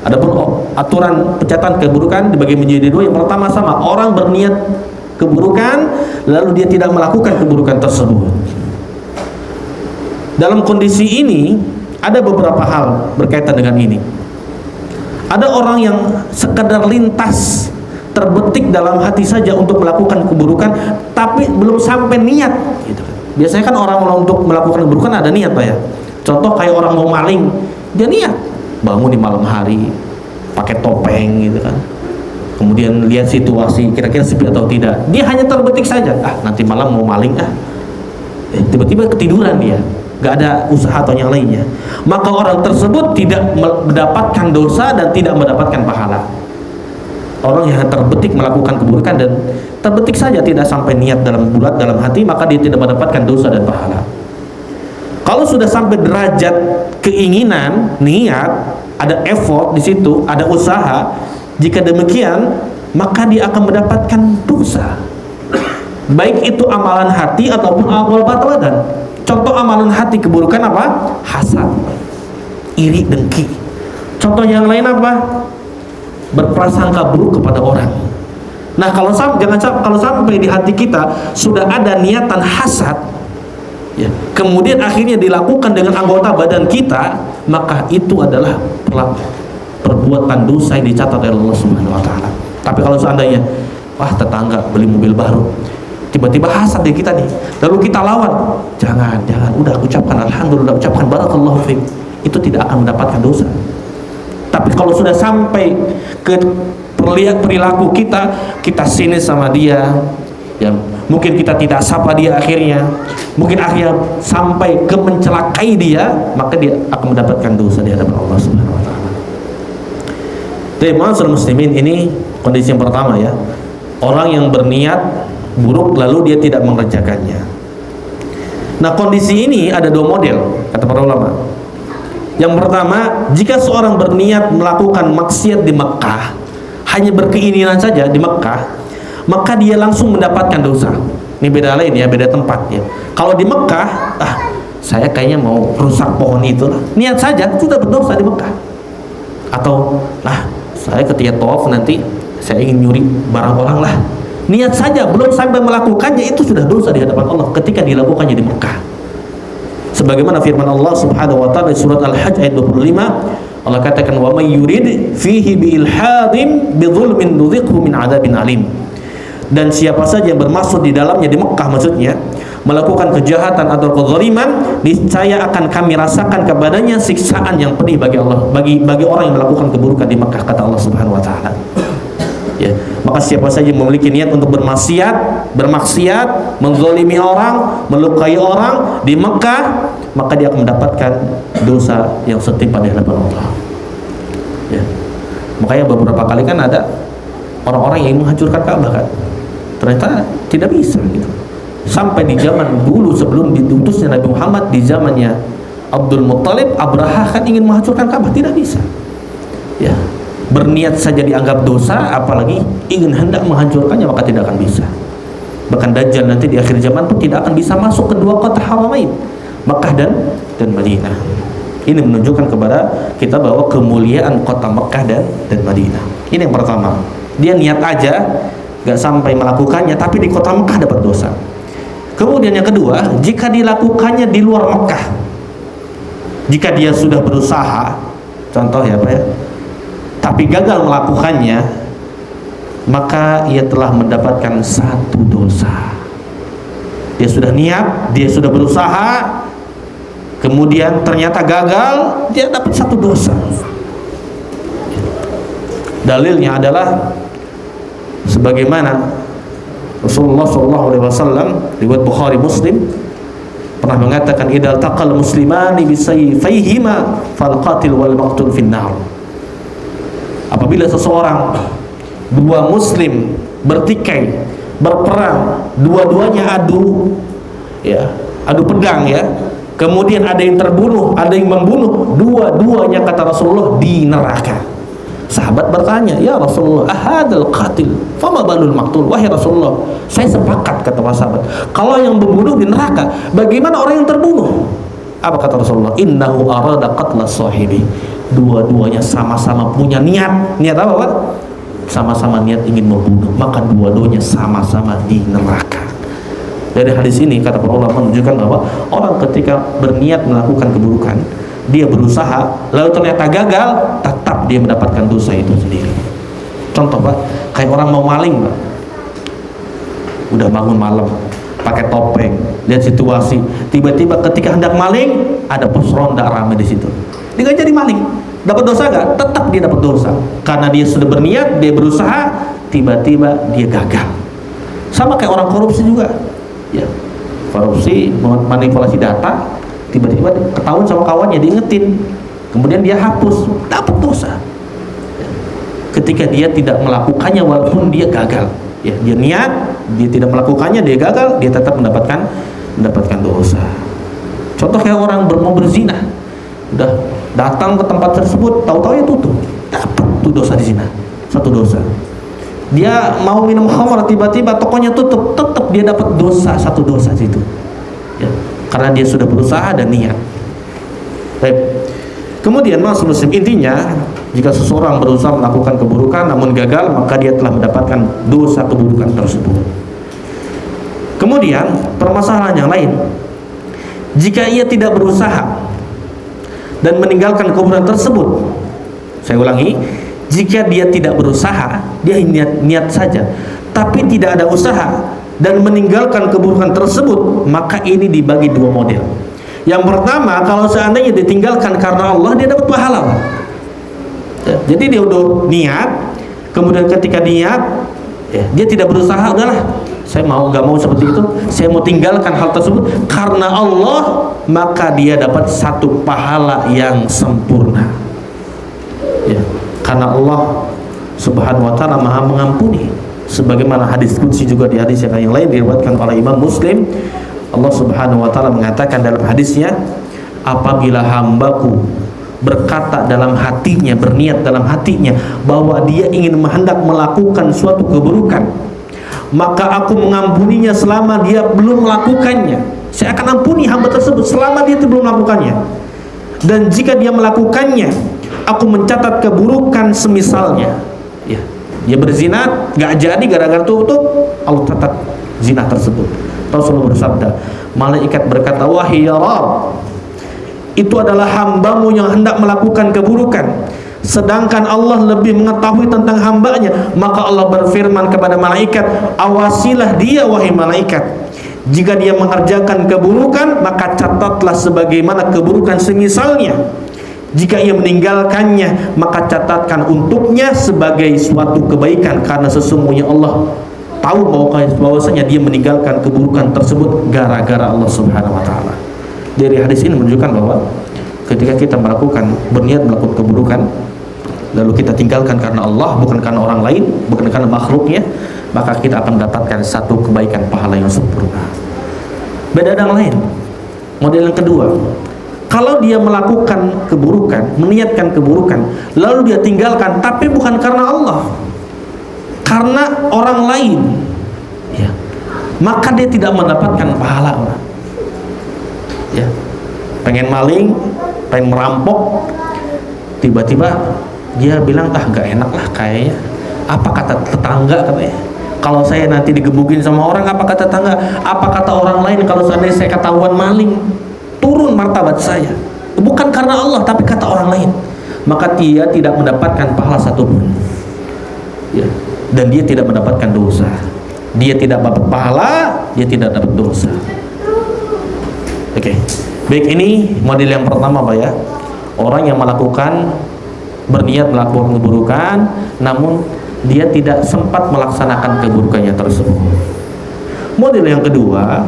Adapun aturan pencatatan keburukan dibagi menjadi 2. Yang pertama sama, orang berniat keburukan lalu dia tidak melakukan keburukan tersebut. Dalam kondisi ini ada beberapa hal berkaitan dengan ini. Ada orang yang sekedar lintas terbetik dalam hati saja untuk melakukan keburukan, tapi belum sampai niat gitu. Biasanya kan orang untuk melakukan keburukan ada niat, Pak ya. Contoh kayak orang mau maling, dia niat bangun di malam hari pakai topeng gitu kan, kemudian lihat situasi kira-kira sepi atau tidak, dia hanya terbetik saja, nanti malam mau maling, tiba-tiba ketiduran dia, gak ada usaha atau yang lainnya, maka orang tersebut tidak mendapatkan dosa dan tidak mendapatkan pahala. Orang yang terbetik melakukan keburukan dan terbetik saja tidak sampai niat dalam bulat dalam hati, maka dia tidak mendapatkan dosa dan pahala. Kalau sudah sampai derajat keinginan, niat, ada effort di situ, ada usaha, jika demikian maka dia akan mendapatkan dosa, baik itu amalan hati ataupun amal badan. Contoh amalan hati keburukan apa? Hasad, iri, dengki. Contoh yang lain apa? Berprasangka buruk kepada orang. Nah, kalau sampai di hati kita sudah ada niatan hasad, ya, kemudian akhirnya dilakukan dengan anggota badan kita, maka itu adalah perbuatan dosa yang dicatat oleh Allah Subhanahu wa taala. Tapi kalau seandainya tetangga beli mobil baru, tiba-tiba hasad di kita nih, lalu kita lawan, jangan, udah ucapkan alhamdulillah, ucapkan barakallahu fiik, itu tidak akan mendapatkan dosa. Tapi kalau sudah sampai ke perilaku kita sinis sama dia, ya, mungkin kita tidak sapa dia akhirnya, mungkin akhirnya sampai ke mencelakai dia, maka dia akan mendapatkan dosa di hadapan Allah Subhanahu wa taala. Jadi ma'asyiral muslimin, ini kondisi yang pertama ya. Orang yang berniat buruk lalu dia tidak mengerjakannya. Nah, kondisi ini ada 2 model kata para ulama. Yang pertama, jika seorang berniat melakukan maksiat di Mekah hanya berkeinginan saja di Mekah, maka dia langsung mendapatkan dosa. Ini beda lain ya, beda tempat ya. Kalau di Mekah, saya kayaknya mau rusak pohon itu lah, niat saja sudah berdosa di Mekah. Atau saya ketika tawaf nanti saya ingin nyuri barang orang lah, niat saja belum sampai melakukannya itu sudah dosa di hadapan Allah ketika dilakukannya di Mekah. Sebagaimana firman Allah Subhanahu wa taala di surat Al-Hajj ayat 25, Allah katakan wa may yurid fihi bi ilhadin bi dzulmin nudziqhu min adzabin alim. Dan siapa saja yang bermaksud di dalamnya, di Mekah maksudnya, melakukan kejahatan atau kezaliman, niscaya akan kami rasakan kepadanya siksaan yang pedih bagi Allah, bagi orang yang melakukan keburukan di Mekah, kata Allah Subhanahu wa taala. Ya, maka siapa saja yang memiliki niat untuk bermaksiat, menzalimi orang, melukai orang di Mekah, maka dia akan mendapatkan dosa yang setimpal di hadapan Allah. Ya. Makanya beberapa kali kan ada orang-orang yang menghancurkan Ka'bah kan, ternyata tidak bisa gitu. Sampai di zaman dulu sebelum diutusnya Nabi Muhammad, di zamannya Abdul Muttalib, Abraha kan ingin menghancurkan Ka'bah, tidak bisa. Ya. Berniat saja dianggap dosa, apalagi ingin hendak menghancurkannya, maka tidak akan bisa. Bahkan Dajjal nanti di akhir zaman pun tidak akan bisa masuk kedua kota haramain, Makkah dan Madinah. Ini menunjukkan kepada kita bahwa kemuliaan kota Makkah dan Madinah. Ini yang pertama. Dia niat aja, gak sampai melakukannya, tapi di kota Makkah dapat dosa. Kemudian yang kedua, jika dilakukannya di luar Makkah, jika dia sudah berusaha, contoh ya Pak ya, tapi gagal melakukannya, maka ia telah mendapatkan satu dosa. Dia sudah niat, dia sudah berusaha, kemudian ternyata gagal, dia dapat satu dosa. Dalilnya adalah sebagaimana Rasulullah SAW riwayat Bukhari Muslim pernah mengatakan, idza taqal muslimani bisayfayhima fal qatil wal maqtul finnar. Apabila seseorang, dua muslim bertikai, berperang, dua-duanya adu pedang ya, kemudian ada yang terbunuh, ada yang membunuh, dua-duanya kata Rasulullah di neraka. Sahabat bertanya, ya Rasulullah, ahadal qatil fama balul maqtul. Wahai Rasulullah, saya sepakat, kata sahabat, kalau yang membunuh di neraka, bagaimana orang yang terbunuh? Apa kata Rasulullah? Innahu arada qatla sahibi. Dua-duanya sama-sama punya niat apa Pak? Sama-sama niat ingin membunuh, maka dua-duanya sama-sama di neraka. Dari hadis ini kata para ulama menunjukkan bahwa orang ketika berniat melakukan keburukan, dia berusaha lalu ternyata gagal, tetap dia mendapatkan dosa itu sendiri. Contoh Pak, kayak orang mau maling Pak, udah bangun malam pakai topeng, lihat situasi, tiba-tiba ketika hendak maling ada pos ronda ramai di situ, dia gak jadi maling, dapat dosa gak? Tetap dia dapat dosa, karena dia sudah berniat, dia berusaha, tiba-tiba dia gagal. Sama kayak orang korupsi juga ya, korupsi manipulasi data, tiba-tiba ketahuan sama kawannya, diingetin, kemudian dia hapus, dapat dosa. Ketika dia tidak melakukannya walaupun dia gagal ya, dia niat, dia tidak melakukannya, dia gagal, dia tetap mendapatkan dosa. Contoh kayak orang mau berzina, udah datang ke tempat tersebut, tahu-tahu ya tutup, dapat tuh dosa di zina, satu dosa. Dia mau minum khamar, tiba-tiba tokonya tutup, tetap dia dapat dosa, satu dosa situ ya, karena dia sudah berusaha dan niat. Baik. Kemudian mas muslim, intinya jika seseorang berusaha melakukan keburukan namun gagal, maka dia telah mendapatkan dosa keburukan tersebut. Kemudian permasalahan yang lain, jika ia tidak berusaha dan meninggalkan keburukan tersebut, saya ulangi, jika dia tidak berusaha, dia niat saja, tapi tidak ada usaha dan meninggalkan keburukan tersebut, maka ini dibagi dua model. Yang pertama, kalau seandainya ditinggalkan karena Allah, dia dapat pahala. Ya, jadi dia udah niat, kemudian ketika niat, ya, dia tidak berusaha, udahlah, saya nggak mau seperti itu, saya mau tinggalkan hal tersebut karena Allah, maka dia dapat satu pahala yang sempurna. Ya, karena Allah Subhanahu wa taala Maha mengampuni. Sebagaimana hadis qudsi juga di hadis yang lain diriwayatkan oleh Imam Muslim, Allah Subhanahu wa taala mengatakan dalam hadisnya, apabila hambaku berkata dalam hatinya, berniat dalam hatinya bahwa dia ingin hendak melakukan suatu keburukan, maka aku mengampuninya selama dia belum melakukannya. Saya akan ampuni hamba tersebut selama dia belum melakukannya. Dan jika dia melakukannya, aku mencatat keburukan semisalnya. Ya, dia berzina, nggak jadi gara-gara tutup, Allah catat zina tersebut. Rasulullah bersabda, malaikat berkata, wahai ya Rabb, itu adalah hambamu yang hendak melakukan keburukan, sedangkan Allah lebih mengetahui tentang hambanya. Maka Allah berfirman kepada malaikat, awasilah dia wahai malaikat, jika dia mengerjakan keburukan maka catatlah sebagaimana keburukan semisalnya. Jika ia meninggalkannya maka catatkan untuknya sebagai suatu kebaikan, karena sesungguhnya Allah tahu bahwasanya dia meninggalkan keburukan tersebut gara-gara Allah Subhanahu wa taala. Dari hadis ini menunjukkan bahwa ketika kita berniat melakukan keburukan lalu kita tinggalkan karena Allah, bukan karena orang lain, bukan karena makhluknya, maka kita akan mendapatkan satu kebaikan pahala yang sempurna. Beda dengan lain. Model yang kedua, kalau dia melakukan keburukan, meniatkan keburukan, lalu dia tinggalkan, tapi bukan karena Allah, karena orang lain, ya, maka dia tidak mendapatkan pahala. Ya, pengen maling, pengen merampok, tiba-tiba dia bilang, gak enak lah kayaknya. Apa kata tetangga katanya? Kalau saya nanti digebukin sama orang, apa kata tetangga? Apa kata orang lain kalau seandainya saya ketahuan maling? Turun martabat saya. Bukan karena Allah, tapi kata orang lain. Maka dia tidak mendapatkan pahala satupun. Ya. Dan dia tidak mendapatkan dosa. Dia tidak dapat pahala, dia tidak dapat dosa. Oke. Baik, ini model yang pertama Pak ya. Orang yang berniat melakukan keburukan, namun dia tidak sempat melaksanakan keburukannya tersebut. Model yang kedua,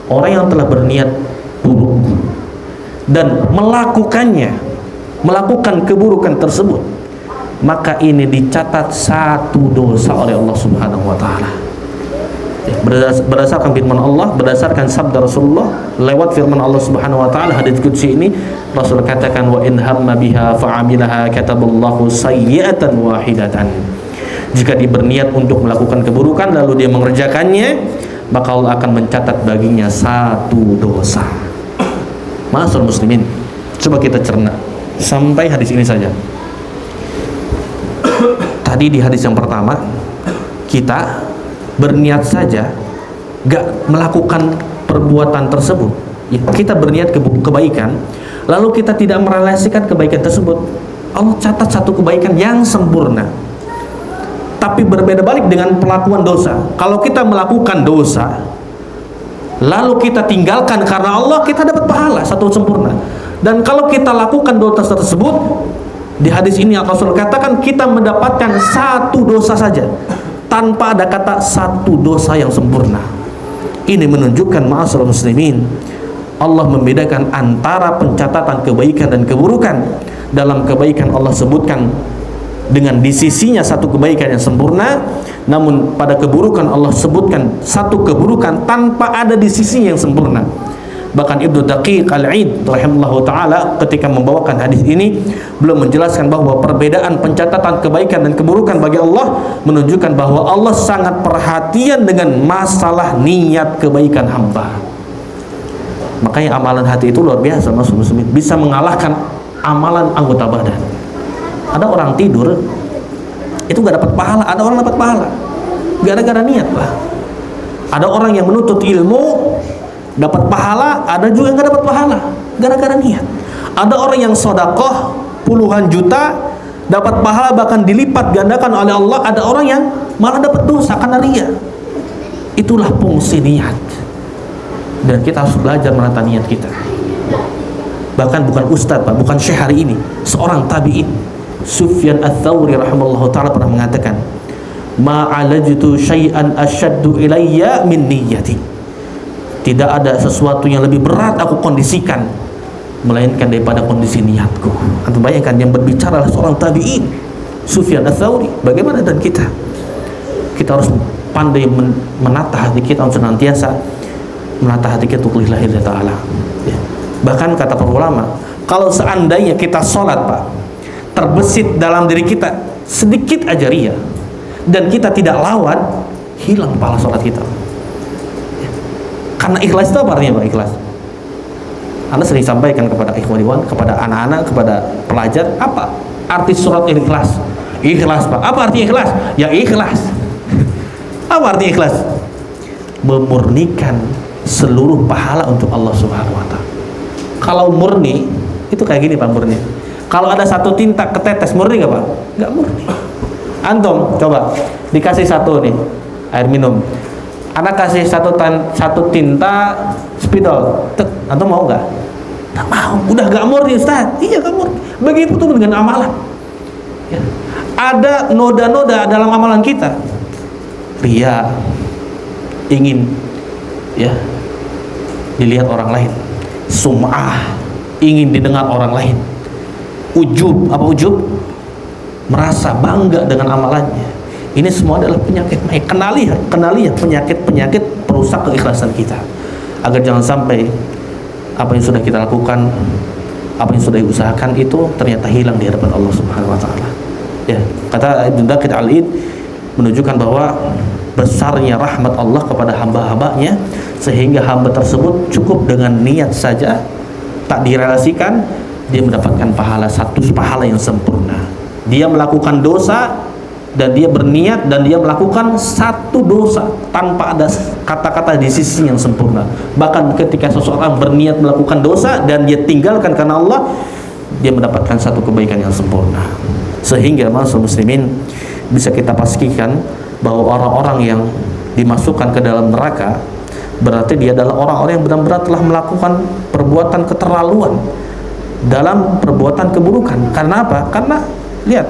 orang yang telah berniat buruk dan melakukan keburukan tersebut, maka ini dicatat satu dosa oleh Allah Subhanahu wa taala. Berdasarkan firman Allah, berdasarkan sabda Rasulullah, lewat firman Allah Subhanahu wa taala, hadits qudsi ini Rasul katakan, wa in hamma biha fa'amilaha kataballahu sayyi'atan wahidatan. Jika dia berniat untuk melakukan keburukan lalu dia mengerjakannya, maka Allah akan mencatat baginya satu dosa. Ma'asyiral muslimin, coba kita cerna sampai hadis ini saja. Tadi di hadis yang pertama, kita berniat saja gak melakukan perbuatan tersebut, ya, kita berniat kebaikan lalu kita tidak merealisasikan kebaikan tersebut, Allah catat satu kebaikan yang sempurna. Tapi berbeda balik dengan pelakuan dosa. Kalau kita melakukan dosa lalu kita tinggalkan karena Allah, kita dapat pahala satu sempurna. Dan kalau kita lakukan dosa tersebut, di hadis ini Rasul katakan kita mendapatkan satu dosa saja, tanpa ada kata satu dosa yang sempurna. Ini menunjukkan, ma'asyiral muslimin, Allah membedakan antara pencatatan kebaikan dan keburukan. Dalam kebaikan Allah sebutkan dengan di sisinya satu kebaikan yang sempurna, namun pada keburukan Allah sebutkan satu keburukan tanpa ada di sisi yang sempurna. Bahkan Ibnu Daqiq Al-Id rahimahullah ta'ala ketika membawakan hadis ini, belum menjelaskan bahwa perbedaan pencatatan kebaikan dan keburukan bagi Allah menunjukkan bahwa Allah sangat perhatian dengan masalah niat kebaikan hamba. Makanya amalan hati itu luar biasa, muslim, bisa mengalahkan amalan anggota badan. Ada orang tidur itu gak dapat pahala, ada orang dapat pahala gara-gara niat lah. Ada orang yang menuntut ilmu dapat pahala, ada juga yang gak dapat pahala gara-gara niat. Ada orang yang sedekah puluhan juta dapat pahala bahkan dilipat gandakan oleh Allah, ada orang yang malah dapat dosa karena riya. Itulah fungsi niat, dan kita harus belajar menata niat kita. Bahkan bukan ustadz Pak, bukan syekh hari ini, seorang tabi'in Sufyan Ats-Tsauri rahimahullah ta'ala pernah mengatakan, ma'alajtu syai'an asyaddu ilayya min niyyati. Tidak ada sesuatu yang lebih berat aku kondisikan melainkan daripada kondisi niatku. Anda bayangkan, yang berbicara adalah seorang tabi'in Sufyan Ats-Tsauri. Bagaimana dan kita? Kita harus pandai menata hati kita, untuk senantiasa menata hati kita untuk lillahi ta'ala. Ya. Bahkan kata para ulama, Kalau seandainya kita sholat Pak, terbesit dalam diri kita sedikit aja riya, dan kita tidak lawan, hilang pahala sholat kita. Karena ikhlas itu apa artinya Pak? Ikhlas, Anda sering sampaikan kepada ikhwaniwan, kepada anak-anak, kepada pelajar, apa arti surat ikhlas? Ikhlas Pak, apa artinya ikhlas? Ya ikhlas. Apa artinya ikhlas? Memurnikan seluruh pahala untuk Allah Subhanahu wa Ta'ala. Kalau murni, itu kayak gini Pak, murni. Kalau ada satu tinta ketetes, murni nggak Pak? Nggak murni. Antum coba dikasih satu nih air minum, anak kasih satu tinta spidol, antum mau nggak? Nggak mau. Udah nggak murni Ustaz. Iya nggak murni. Begitu tuh dengan amalan. Ya. Ada noda-noda dalam amalan kita. Ria, ingin ya dilihat orang lain. Sum'ah, ingin didengar orang lain. Ujub, apa ujub? Merasa bangga dengan amalannya. Ini semua adalah penyakit. Kenali ya penyakit perusak keikhlasan kita. Agar jangan sampai apa yang sudah kita lakukan, apa yang sudah diusahakan itu ternyata hilang di hadapan Allah Subhanahu wa Ta'ala. Ya, kata Ibnu Daqiq Al-Id menunjukkan bahwa besarnya rahmat Allah kepada hamba-hambanya, sehingga hamba tersebut cukup dengan niat saja, tak direlasikan, dia mendapatkan pahala pahala yang sempurna. Dia melakukan dosa dan dia berniat dan dia melakukan satu dosa tanpa ada kata-kata di sisi yang sempurna. Bahkan ketika seseorang berniat melakukan dosa dan dia tinggalkan karena Allah, dia mendapatkan satu kebaikan yang sempurna. Sehingga masyaallah muslimin, bisa kita pastikan bahwa orang-orang yang dimasukkan ke dalam neraka berarti dia adalah orang-orang yang benar-benar telah melakukan perbuatan keterlaluan dalam perbuatan keburukan. Karena apa? Karena lihat,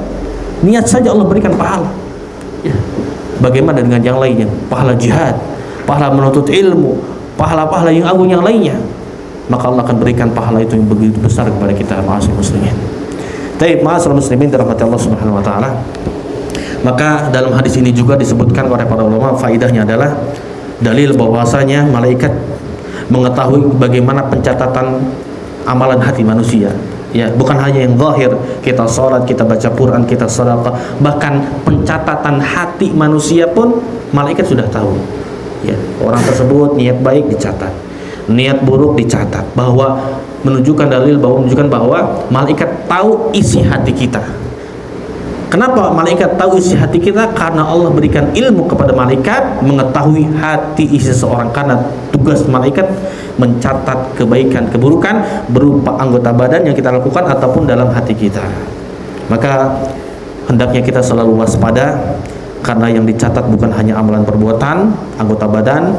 niat saja Allah berikan pahala. Ya. Bagaimana dengan yang lainnya? Pahala jihad, pahala menuntut ilmu, pahala-pahala yang agung yang lainnya. Maka Allah akan berikan pahala itu yang begitu besar kepada kita, ma'asyiral muslimin. Taib, ma'asyiral muslimin dirahmati Allah Subhanahu wa Ta'ala. Maka dalam hadis ini juga disebutkan oleh para ulama, faidahnya adalah dalil bahwasanya malaikat mengetahui bagaimana pencatatan amalan hati manusia. Ya, bukan hanya yang zahir, kita sholat, kita baca Quran, kita sedekah, bahkan pencatatan hati manusia pun malaikat sudah tahu. Ya, orang tersebut niat baik dicatat, niat buruk dicatat, bahwa menunjukkan bahwa malaikat tahu isi hati kita. Kenapa malaikat tahu isi hati kita? Karena Allah berikan ilmu kepada malaikat mengetahui hati isi seseorang. Karena tugas malaikat mencatat kebaikan, keburukan berupa anggota badan yang kita lakukan ataupun dalam hati kita. Maka hendaknya kita selalu waspada, karena yang dicatat bukan hanya amalan perbuatan, anggota badan,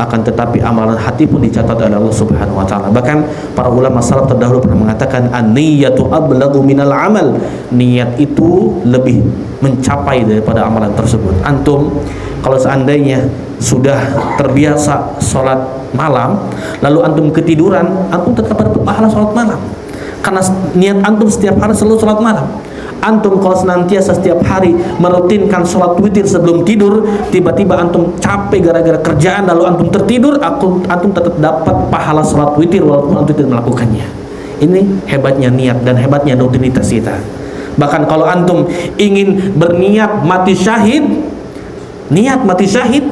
akan tetapi amalan hati pun dicatat oleh Allah Subhanahu wa Ta'ala. Bahkan para ulama salaf terdahulu pernah mengatakan, an-niyatu ablagu minal amal. Niat itu lebih mencapai daripada amalan tersebut. Antum kalau seandainya sudah terbiasa sholat malam, lalu antum ketiduran, antum tetap dapat pahala sholat malam, karena niat antum setiap hari selalu sholat malam. Antum kalau senantiasa setiap hari merutinkan sholat witir sebelum tidur, tiba-tiba antum capek gara-gara kerjaan lalu antum tertidur, antum tetap dapat pahala sholat witir walaupun antum tidak melakukannya. Ini hebatnya niat dan hebatnya rutinitas kita. Bahkan kalau antum ingin berniat mati syahid, niat mati syahid,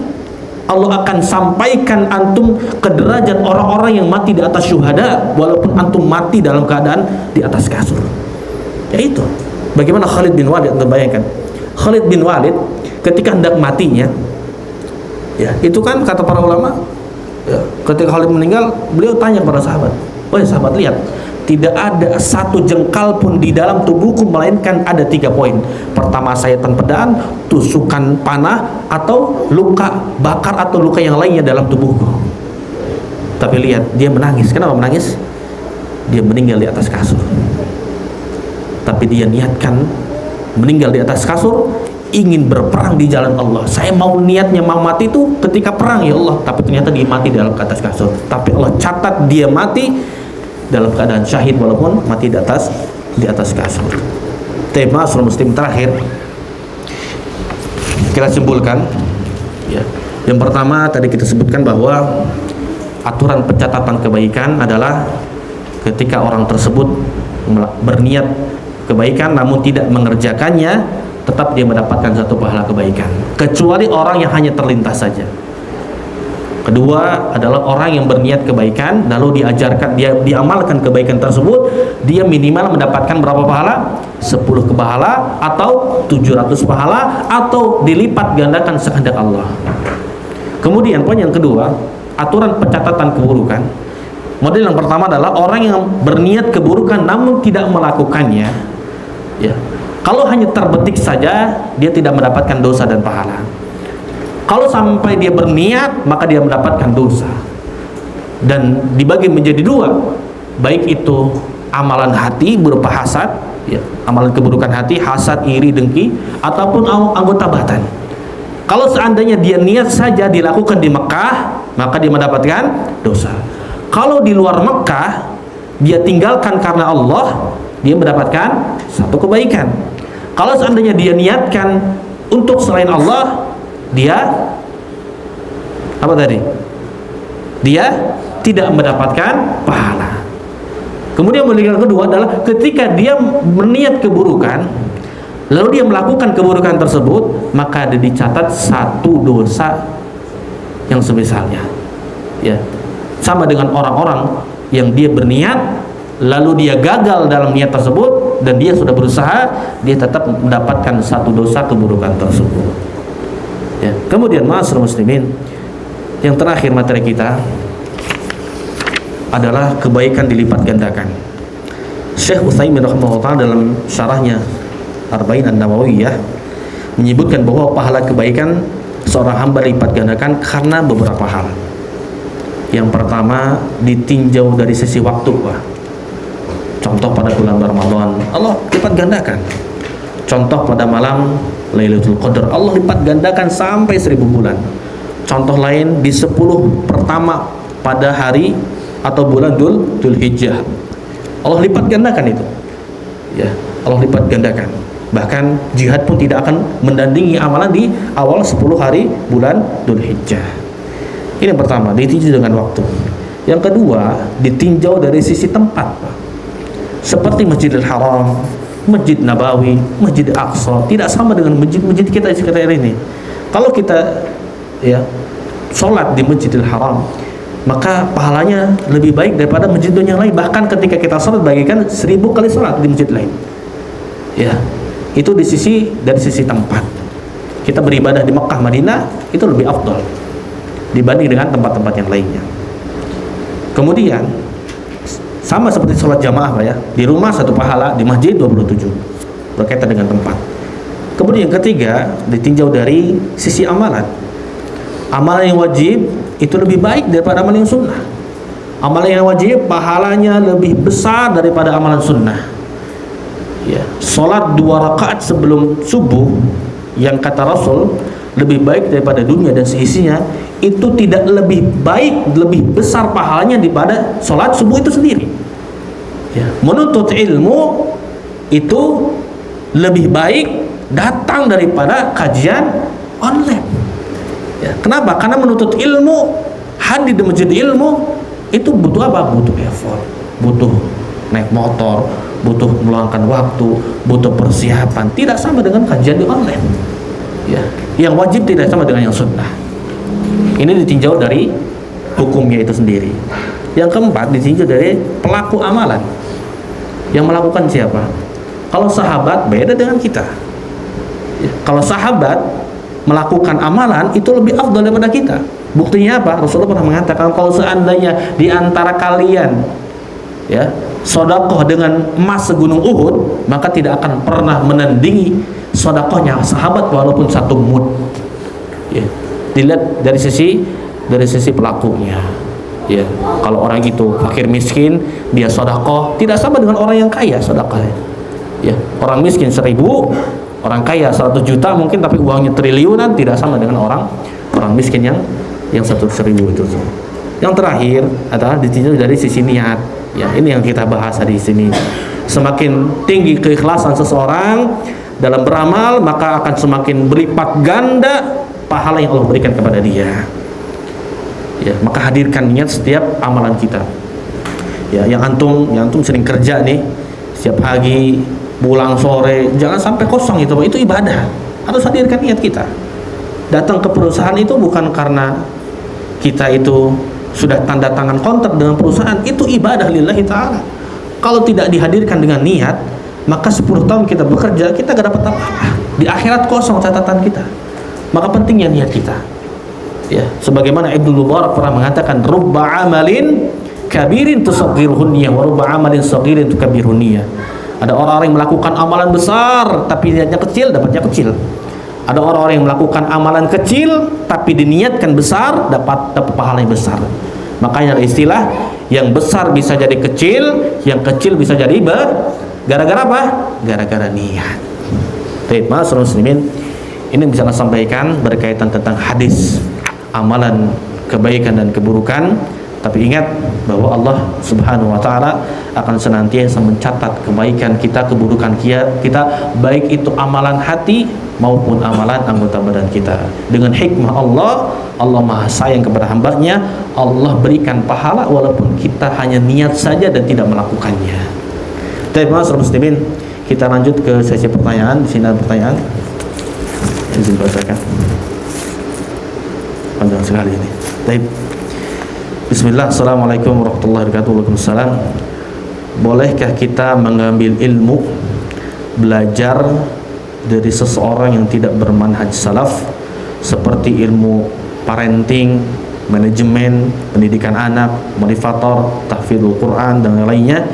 Allah akan sampaikan antum ke derajat orang-orang yang mati di atas syuhada walaupun antum mati dalam keadaan di atas kasur. Yaitu bagaimana Khalid bin Walid, anda bayangkan Khalid bin Walid ketika hendak matinya, ya itu kan kata para ulama, ya, ketika Khalid meninggal, beliau tanya kepada sahabat, "Wahai sahabat, lihat, tidak ada satu jengkal pun di dalam tubuhku melainkan ada 3 poin. Pertama, sayatan pedang, tusukan panah, atau luka bakar atau luka yang lainnya dalam tubuhku." Tapi lihat, dia menangis. Kenapa menangis? Dia meninggal di atas kasur. Tapi dia niatkan meninggal di atas kasur, ingin berperang di jalan Allah. Saya mau niatnya mau mati itu ketika perang ya Allah, tapi ternyata dia mati dalam atas kasur. Tapi Allah catat dia mati dalam keadaan syahid walaupun mati di atas kasur. Tema muslim terakhir kita simpulkan, ya. Yang pertama tadi kita sebutkan bahwa aturan pencatatan kebaikan adalah ketika orang tersebut berniat kebaikan namun tidak mengerjakannya, tetap dia mendapatkan satu pahala kebaikan, kecuali orang yang hanya terlintas saja. Kedua adalah orang yang berniat kebaikan lalu diamalkan kebaikan tersebut, dia minimal mendapatkan berapa pahala? 10 pahala atau 700 pahala atau dilipat gandakan sekehendak Allah. Kemudian poin yang kedua, aturan pencatatan keburukan. Model yang pertama adalah orang yang berniat keburukan namun tidak melakukannya. Ya. Kalau hanya terbetik saja, dia tidak mendapatkan dosa dan pahala. Kalau sampai dia berniat, maka dia mendapatkan dosa. Dan dibagi menjadi dua, baik itu amalan hati berupa hasad, ya, amalan keburukan hati, hasad, iri, dengki, ataupun anggota badan. Kalau seandainya dia niat saja dilakukan di Mekah, maka dia mendapatkan dosa. Kalau di luar Mekah, dia tinggalkan karena Allah, dia mendapatkan satu kebaikan. Kalau seandainya dia niatkan untuk selain Allah, dia apa tadi? Dia tidak mendapatkan pahala. Kemudian model yang kedua adalah ketika dia berniat keburukan, lalu dia melakukan keburukan tersebut, maka dia dicatat satu dosa yang semisalnya. Ya, sama dengan orang-orang yang dia berniat, lalu dia gagal dalam niat tersebut dan dia sudah berusaha, dia tetap mendapatkan satu dosa keburukan tersebut. Ya. Kemudian ma'asyiral muslimin, yang terakhir materi kita adalah kebaikan dilipat gandakan. Syekh Utsaimin rahimahullah dalam syarahnya Arba'in An-Nawawiyah menyebutkan bahwa pahala kebaikan seorang hamba dilipat gandakan karena beberapa hal. Yang pertama, ditinjau dari sisi waktu, Pak. Contoh pada bulan Ramadan, Allah lipat gandakan. Contoh pada malam Lailatul Qadar, Allah lipat gandakan sampai 1000 bulan. Contoh lain di 10 pertama pada hari atau bulan Dzulhijjah, Allah lipat gandakan itu. Ya, Allah lipat gandakan. Bahkan jihad pun tidak akan mendandingi amalan di awal 10 hari bulan Dzulhijjah. Ini yang pertama, ditinjau dengan waktu. Yang kedua, ditinjau dari sisi tempat, Pak. Seperti Masjidil Haram, Masjid Nabawi, Masjid Aqsa, tidak sama dengan masjid-masjid kita sekitar ini. Kalau kita ya sholat di Masjidil Haram, maka pahalanya lebih baik daripada masjid yang lain. Bahkan ketika kita sholat bagikan 1000 kali sholat di masjid lain. Ya, itu dari sisi tempat. Kita beribadah di Mekah, Madinah itu lebih afdal dibanding dengan tempat-tempat yang lainnya. Kemudian sama seperti sholat jamaah, Pak, ya. Di rumah satu pahala, di masjid 27. Berkaitan dengan tempat. Kemudian yang ketiga, ditinjau dari sisi amalan. Amalan yang wajib itu lebih baik daripada amalan yang sunnah. Amalan yang wajib pahalanya lebih besar daripada amalan sunnah. Ya, sholat 2 rakaat sebelum subuh yang kata Rasul lebih baik daripada dunia dan seisinya, itu tidak lebih baik, lebih besar pahalanya daripada sholat subuh itu sendiri. Ya, menuntut ilmu itu lebih baik datang daripada kajian online. Ya, kenapa? Karena menuntut ilmu, hadir di masjid ilmu itu butuh apa? Butuh effort, butuh naik motor, butuh meluangkan waktu, butuh persiapan. Tidak sama dengan kajian di online. Ya, yang wajib tidak sama dengan yang sunnah. Ini ditinjau dari hukumnya itu sendiri. Yang keempat, ditinjau dari pelaku amalan. Yang melakukan siapa? Kalau sahabat beda dengan kita. Ya, kalau sahabat melakukan amalan itu lebih afdal daripada kita. Buktinya apa? Rasulullah pernah mengatakan kalau seandainya di antara kalian ya sedekah dengan emas segunung Uhud, maka tidak akan pernah menandingi sedekahnya sahabat walaupun 1 mud. Ya, dilihat dari sisi pelakunya. Ya, kalau orang itu fakir miskin, dia sedekah tidak sama dengan orang yang kaya sedekahnya. Ya, orang miskin 1000, orang kaya 100 juta mungkin tapi uangnya triliunan, tidak sama dengan orang miskin yang 100.000 itu. Yang terakhir adalah ditinjau dari sisi niat. Ya, ini yang kita bahas di sini. Semakin tinggi keikhlasan seseorang dalam beramal, maka akan semakin berlipat ganda pahala yang Allah berikan kepada dia. Ya, maka hadirkan niat setiap amalan kita. Ya, yang antum sering kerja nih, setiap pagi, pulang sore, jangan sampai kosong itu ibadah. Harus hadirkan niat kita. Datang ke perusahaan itu bukan karena kita itu sudah tanda tangan kontrak dengan perusahaan, itu ibadah lillahi ta'ala. Kalau tidak dihadirkan dengan niat, maka 10 tahun kita bekerja, kita gak dapat apa-apa. Di akhirat kosong catatan kita. Maka pentingnya niat kita. Ya, sebagaimana Ibnu Mubarak pernah mengatakan, rubba amalin kabirin tusaghirun niyyah wa rubba amalin saghirin tukabirun niyyah. Ada orang-orang yang melakukan amalan besar tapi niatnya kecil, dapatnya kecil. Ada orang-orang yang melakukan amalan kecil tapi diniatkan besar, dapat pahala yang besar. Makanya ada istilah, yang besar bisa jadi kecil, yang kecil bisa jadi gara-gara apa? Gara-gara niat. Baik, ma'asyiral muslimin, ini bisa saya sampaikan berkaitan tentang hadis amalan kebaikan dan keburukan. Tapi ingat bahwa Allah Subhanahu wa taala akan senantiasa mencatat kebaikan kita, keburukan kita, baik itu amalan hati maupun amalan anggota badan kita. Dengan hikmah Allah, Allah Maha sayang kepada hambanya, Allah berikan pahala walaupun kita hanya niat saja dan tidak melakukannya. Terima kasih muslimin. Kita lanjut ke sesi pertanyaan. Di sini ada pertanyaan. Izin bacakan. Panjang sekali ini. Baik. Bismillah, Assalamualaikum warahmatullahi wabarakatuh. Waalaikumsalam. Bolehkah kita mengambil ilmu, belajar dari seseorang yang tidak bermanhaj salaf, seperti ilmu parenting, manajemen, pendidikan anak, motivator, tahfidzul Quran dan lainnya,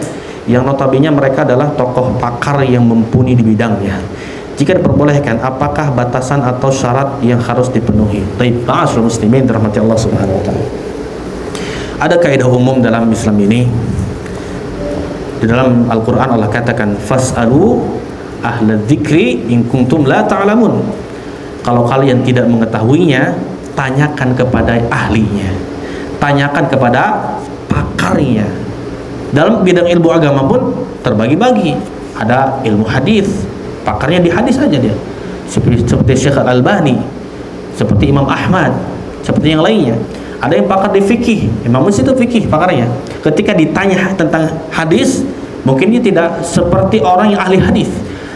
yang notabene mereka adalah tokoh pakar yang mumpuni di bidangnya? Jika diperbolehkan, apakah batasan atau syarat yang harus dipenuhi? Baik, ma'asyiral muslimin dirahmati Allah Subhanahu wa taala. Ada kaidah umum dalam Islam ini. Di dalam Al-Qur'an Allah katakan, fas'alu ahla dzikri in kuntum la ta'lamun. Kalau kalian tidak mengetahuinya, tanyakan kepada ahlinya, tanyakan kepada pakarnya. Dalam bidang ilmu agama pun terbagi-bagi. Ada ilmu hadis, pakarnya di hadis saja dia, seperti Syekh Al-Albani, seperti Imam Ahmad, seperti yang lainnya. Ada yang pakar di fikih, Imam Muslim itu fikih pakarnya. Ketika ditanya tentang hadis, mungkin dia tidak seperti orang yang ahli hadis.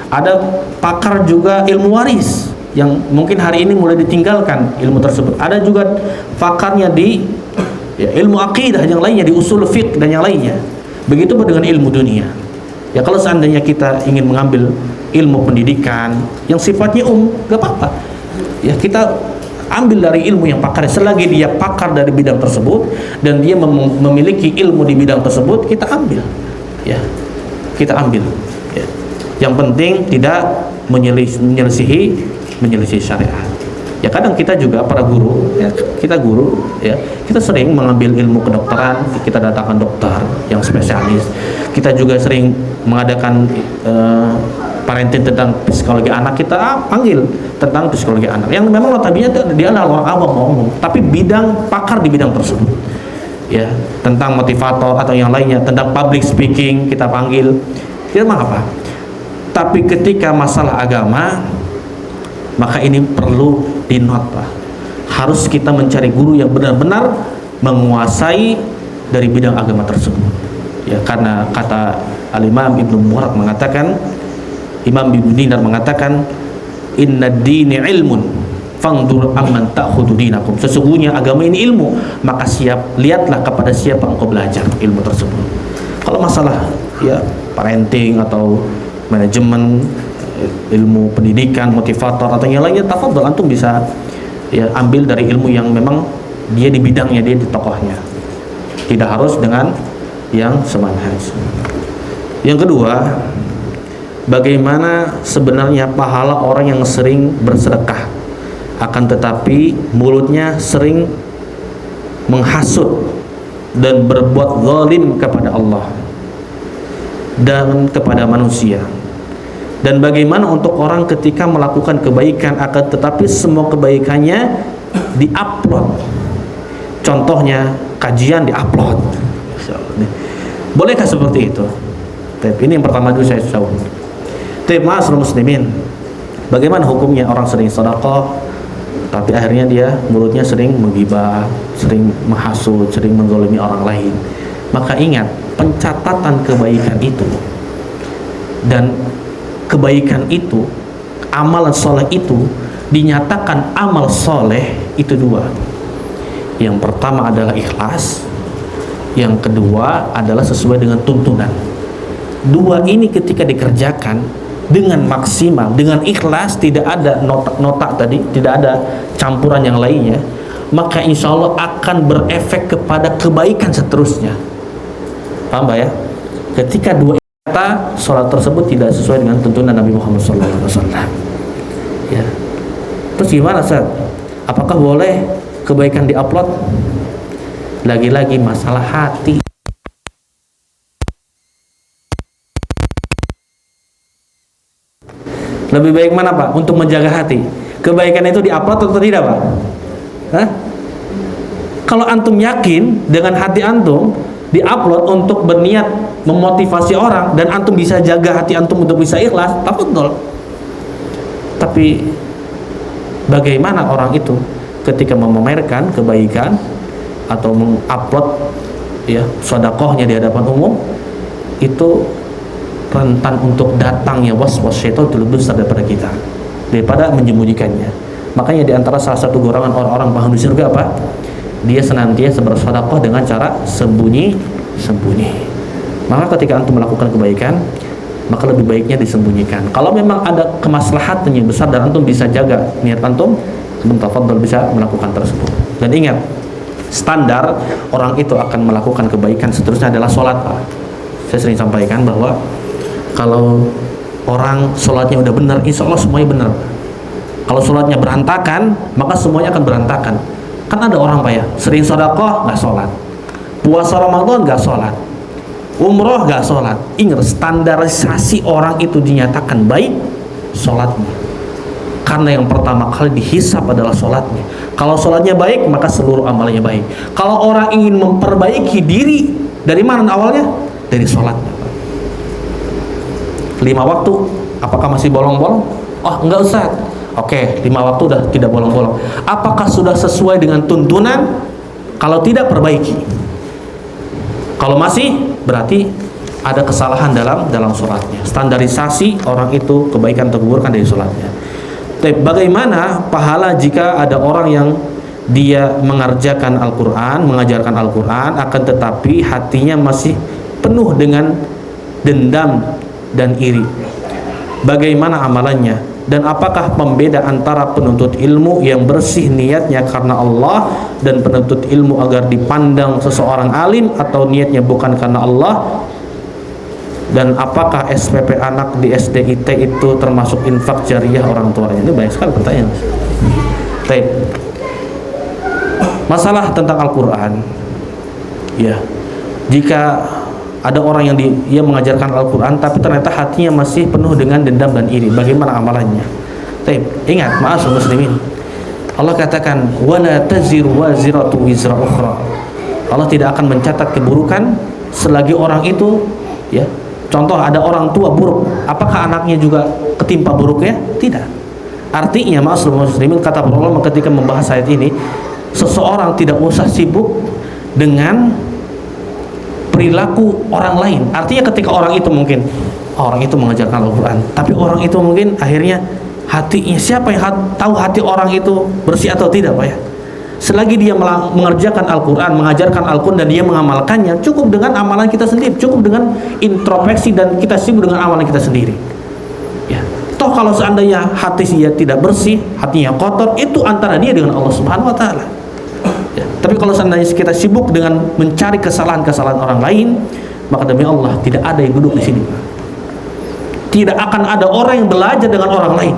Ada pakar juga ilmu waris yang mungkin hari ini mulai ditinggalkan ilmu tersebut. Ada juga pakarnya di ilmu akidah, yang lainnya di usul fiqh dan yang lainnya. Begitu pun dengan ilmu dunia. Ya, kalau seandainya kita ingin mengambil ilmu pendidikan yang sifatnya gak apa-apa. Ya, kita ambil dari ilmu yang pakar, selagi dia pakar dari bidang tersebut dan dia memiliki ilmu di bidang tersebut, kita ambil. Ya, kita ambil. Ya. Yang penting tidak menyelisihi syariat. Ya, kadang kita juga para guru, ya, kita guru, ya, kita sering mengambil ilmu kedokteran, kita datangkan dokter yang spesialis. Kita juga sering mengadakan parenting tentang psikologi anak, kita panggil tentang psikologi anak yang memang notabene dia adalah orang awam ngomong, tapi bidang pakar di bidang tersebut. Ya, tentang motivator atau yang lainnya, tentang public speaking kita panggil. Tidak apa. Tapi ketika masalah agama, maka ini perlu di-note, Pak. Harus kita mencari guru yang benar-benar menguasai dari bidang agama tersebut. Ya, karena kata Al-Imam Ibnu Mubarak mengatakan, Imam Ibnu Dinar mengatakan, inna dini ilmun fangdur amman ta'khudhu dinakum. Sesungguhnya agama ini ilmu, maka lihatlah kepada siapa engkau belajar ilmu tersebut. Kalau masalah ya parenting atau manajemen, ilmu pendidikan, motivator atau yang lainnya, tafadhol antum bisa ya ambil dari ilmu yang memang dia di bidangnya, dia di tokohnya. Tidak harus dengan yang semanhaj. Yang kedua, bagaimana sebenarnya pahala orang yang sering bersedekah akan tetapi mulutnya sering menghasut dan berbuat zalim kepada Allah dan kepada manusia? Dan bagaimana untuk orang ketika melakukan kebaikan akan tetapi semua kebaikannya diupload? Contohnya kajian diupload. Bolehkah seperti itu? Tapi ini yang pertama dulu saya jawab. Ma'asyiral muslimin, bagaimana hukumnya orang sering sedekah tapi akhirnya dia mulutnya sering menggibah, sering menghasut, sering menzalimi orang lain? Maka ingat, pencatatan kebaikan itu Dan kebaikan itu, amalan soleh itu dinyatakan amal soleh itu dua. Yang pertama adalah ikhlas, yang kedua adalah sesuai dengan tuntunan. Dua ini ketika dikerjakan dengan maksimal, dengan ikhlas, tidak ada nota tadi, tidak ada campuran yang lainnya, maka insya Allah akan berefek kepada kebaikan seterusnya. Paham Pak ya? Ketika dua kata sholat tersebut tidak sesuai dengan tuntunan Nabi Muhammad SAW, ya. Terus gimana Ustaz? Apakah boleh kebaikan diupload? Lagi-lagi masalah hati. Lebih baik mana Pak untuk menjaga hati? Kebaikan itu diupload atau tidak Pak? Hah? Kalau antum yakin dengan hati antum diupload untuk berniat memotivasi orang dan antum bisa jaga hati antum untuk bisa ikhlas, tafadhol. Tapi bagaimana orang itu ketika memamerkan kebaikan atau mengupload ya sedekahnya di hadapan umum, itu rentan untuk datangnya was-was syaitan itu lebih besar daripada kita, daripada menyembunyikannya. Makanya di antara salah satu golongan orang-orang penghuni surga apa? Dia senantiasa bersedekah dengan cara sembunyi-sembunyi. Maka ketika antum melakukan kebaikan, maka lebih baiknya disembunyikan. Kalau memang ada kemaslahatan yang besar dan antum bisa jaga niat antum, tafadhol bisa melakukan tersebut. Dan ingat, standar orang itu akan melakukan kebaikan seterusnya adalah sholat Pak. Saya sering sampaikan bahwa kalau orang sholatnya udah benar, insya Allah semuanya benar. Kalau sholatnya berantakan, maka semuanya akan berantakan. Kan ada orang Pak ya, sering sedekah nggak sholat, puasa Ramadan nggak sholat, umroh nggak sholat. Ingat, standarisasi orang itu dinyatakan baik sholatnya, karena yang pertama kali dihisab adalah sholatnya. Kalau sholatnya baik, maka seluruh amalnya baik. Kalau orang ingin memperbaiki diri, dari mana awalnya? Dari sholatnya. 5 waktu, apakah masih bolong-bolong? Oh enggak Ustaz. Oke, 5 waktu udah tidak bolong-bolong. Apakah sudah sesuai dengan tuntunan? Kalau tidak, perbaiki. Kalau masih, berarti ada kesalahan dalam sholatnya. Standarisasi orang itu kebaikan atau keburukan dari sholatnya. Tapi bagaimana pahala jika ada orang yang dia mengerjakan Al-Quran, mengajarkan Al-Quran, akan tetapi hatinya masih penuh dengan dendam dan iri? Bagaimana amalannya? Dan apakah pembeda antara penuntut ilmu yang bersih niatnya karena Allah dan penuntut ilmu agar dipandang seseorang alim atau niatnya bukan karena Allah? Dan apakah SPP anak di SDIT itu termasuk infak jariah orang tuanya? Ini banyak sekali pertanyaan. Baik. Masalah tentang Al-Quran, ya, jika ada orang yang dia mengajarkan Al-Quran tapi ternyata hatinya masih penuh dengan dendam dan iri, bagaimana amalannya? Baik, ingat, ma'asyiral muslimin, Allah katakan wala taziru waziratu wizra ukhra. Allah tidak akan mencatat keburukan selagi orang itu, ya, contoh ada orang tua buruk, apakah anaknya juga ketimpa buruknya? Tidak. Artinya ma'asyiral muslimin, kata para ulama ketika membahas ayat ini, seseorang tidak usah sibuk dengan perilaku orang lain. Artinya ketika orang itu mungkin orang itu mengajarkan Al-Quran, tapi orang itu mungkin akhirnya hatinya, siapa yang tahu hati orang itu bersih atau tidak Pak ya? Selagi dia mengerjakan Al-Quran, mengajarkan Al-Quran dan dia mengamalkannya, cukup dengan amalan kita sendiri, cukup dengan introspeksi dan kita sibuk dengan amalan kita sendiri, ya. Toh kalau seandainya hati dia tidak bersih, hatinya kotor, itu antara dia dengan Allah Subhanahu wa Ta'ala. Ya. Tapi kalau seandainya kita sibuk dengan mencari kesalahan-kesalahan orang lain, maka demi Allah tidak ada yang duduk di sini. Tidak akan ada orang yang belajar dengan orang lain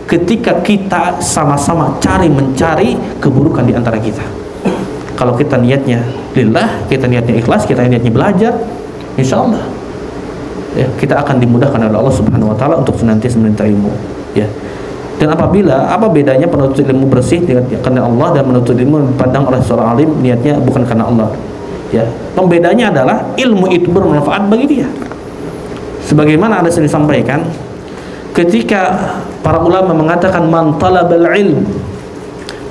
ketika kita sama-sama mencari keburukan di antara kita. Kalau kita niatnya lillah, kita niatnya ikhlas, kita niatnya belajar, insya Allah, ya, kita akan dimudahkan oleh Allah Subhanahu wa Ta'ala untuk senantiasa meminta ilmu, ya. Dan apa bedanya penuntut ilmu bersih karena Allah dan penuntut ilmu dipandang oleh seorang alim niatnya bukan karena Allah, ya. Pembedanya adalah ilmu itu bermanfaat bagi dia. Sebagaimana ada sering disampaikan, ketika para ulama mengatakan man talabal ilm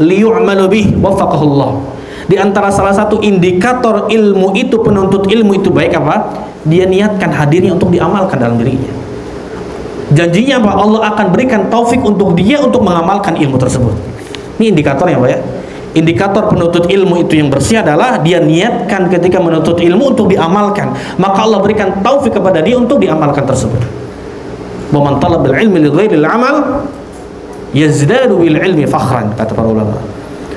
liyu'malu bih wafaqahullah, di antara salah satu indikator ilmu itu, penuntut ilmu itu baik apa? Dia niatkan hadirnya untuk diamalkan dalam dirinya. Janjinya apa? Allah akan berikan taufik untuk dia untuk mengamalkan ilmu tersebut. Ini indikatornya Pak ya. Indikator penuntut ilmu itu yang bersih adalah dia niatkan ketika menuntut ilmu untuk diamalkan, maka Allah berikan taufik kepada dia untuk diamalkan tersebut. Wa man talabal ilmi li ghairil amal yazdadu bil ilmi fakhran, kata para ulama.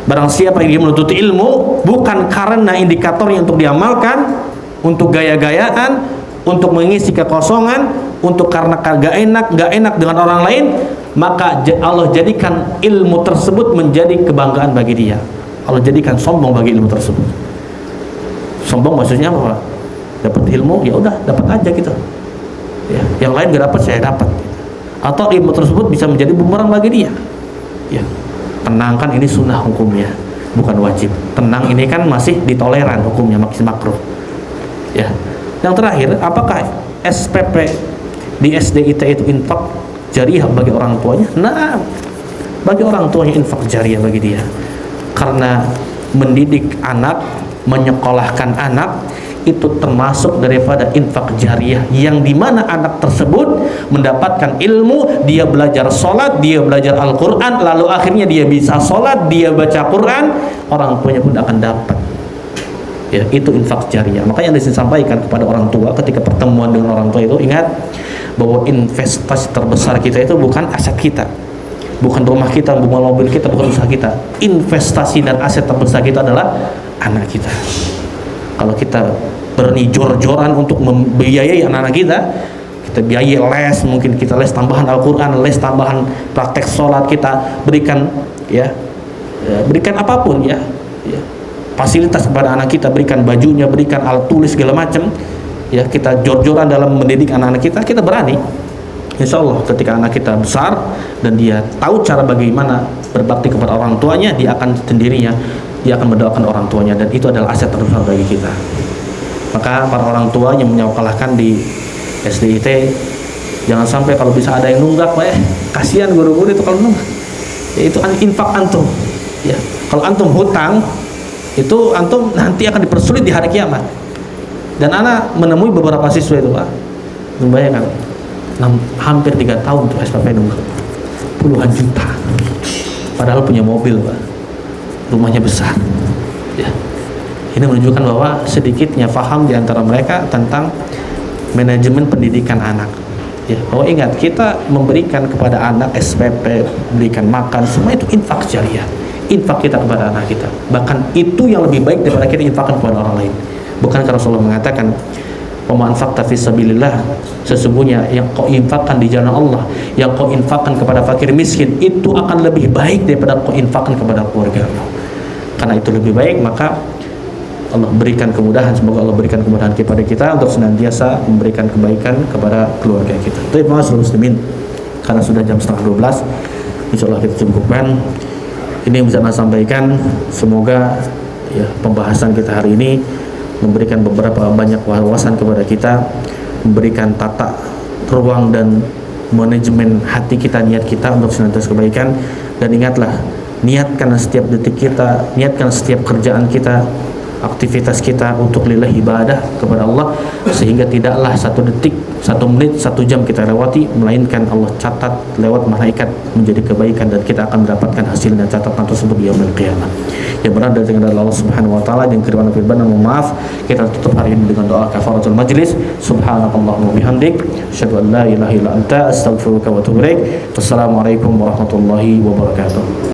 Barang siapa yang dia menuntut ilmu bukan karena indikatornya untuk diamalkan, untuk gaya-gayaan, untuk mengisi kekosongan, untuk karena gak enak dengan orang lain, maka Allah jadikan ilmu tersebut menjadi kebanggaan bagi dia. Allah jadikan sombong bagi ilmu tersebut. Sombong maksudnya apa? Dapat ilmu ya udah dapat aja gitu. Ya, yang lain gak dapat saya dapat. Atau ilmu tersebut bisa menjadi bumerang bagi dia. Ya, tenang kan ini sunnah hukumnya, bukan wajib. Tenang ini kan masih ditoleran hukumnya, masih makruh. Ya. Yang terakhir, apakah SPP di SDIT itu infak jariah bagi orang tuanya? Nah, bagi orang tuanya infak jariah bagi dia. Karena mendidik anak, menyekolahkan anak itu termasuk daripada infak jariah, yang dimana anak tersebut mendapatkan ilmu, dia belajar sholat, dia belajar Al-Quran, lalu akhirnya dia bisa sholat, dia baca Quran, orang tuanya pun akan dapat. Ya, itu infak jariah. Makanya yang disampaikan kepada orang tua ketika pertemuan dengan orang tua itu, ingat bahwa investasi terbesar kita itu bukan aset kita, bukan rumah kita, bukan mobil kita, bukan usaha kita. Investasi dan aset terbesar kita adalah anak kita. Kalau kita berani jor-joran untuk membiayai anak-anak kita biayai les, mungkin kita les tambahan Al-Quran, les tambahan praktek sholat, kita berikan berikan apapun ya, fasilitas kepada anak kita, berikan bajunya, berikan alat tulis segala macam ya, kita jor-joran dalam mendidik anak-anak kita berani, insya Allah ketika anak kita besar dan dia tahu cara bagaimana berbakti kepada orang tuanya, dia akan sendirinya, dia akan mendoakan orang tuanya, dan itu adalah aset terbesar bagi kita. Maka para orang tua yang menyekolahkan di SDIT, jangan sampai kalau bisa ada yang nunggak Pak ya, kasihan guru-guru itu kalau nunggak ya, itu infak antum ya. Kalau antum hutang itu antum nanti akan dipersulit di hari kiamat. Dan anak menemui beberapa siswa itu Pak, membayangkan hampir 3 tahun tuh SPP nunggu puluhan juta, padahal punya mobil Pak, rumahnya besar ya. Ini menunjukkan bahwa sedikitnya paham di antara mereka tentang manajemen pendidikan anak ya. Bahwa ingat, kita memberikan kepada anak SPP, berikan makan, semua itu infak jariah, infak kita kepada anak kita. Bahkan itu yang lebih baik daripada kita infakkan kepada orang lain. Bukankah Rasulullah mengatakan, wa ma anfaqta fi sabilillah, sesungguhnya yang kau infakkan di jalan Allah, yang kau infakkan kepada fakir miskin, itu akan lebih baik daripada kau infakkan kepada keluargamu. Karena itu lebih baik, maka Allah berikan kemudahan, semoga Allah berikan kemudahan kepada kita untuk senantiasa memberikan kebaikan kepada keluarga kita. Terima kasih muslimin, karena sudah jam 11:30, insyaallah kita cukupkan. Ini yang bisa saya sampaikan. Semoga ya pembahasan kita hari ini memberikan beberapa banyak wawasan kepada kita, memberikan tata ruang dan manajemen hati kita, niat kita untuk senantiasa kebaikan. Dan ingatlah, niatkan setiap detik kita, niatkan setiap kerjaan kita, aktivitas kita untuk lillahi ibadah kepada Allah, sehingga tidaklah 1 detik, 1 menit, 1 jam kita lewati melainkan Allah catat lewat malaikat menjadi kebaikan, dan kita akan mendapatkan hasil dan catatan tersebut di yaumil qiyamah. Yang benar dari Allah Subhanahu wa taala, yang kiriman firman, mohon maaf. Kita tutup hari ini dengan doa kafaratul majlis. Subhanakallahumma bihamdik, asyhadu an la ilaha illa anta, astaghfiruka wa atubu ilaik. Wassalamualaikum warahmatullahi wabarakatuh.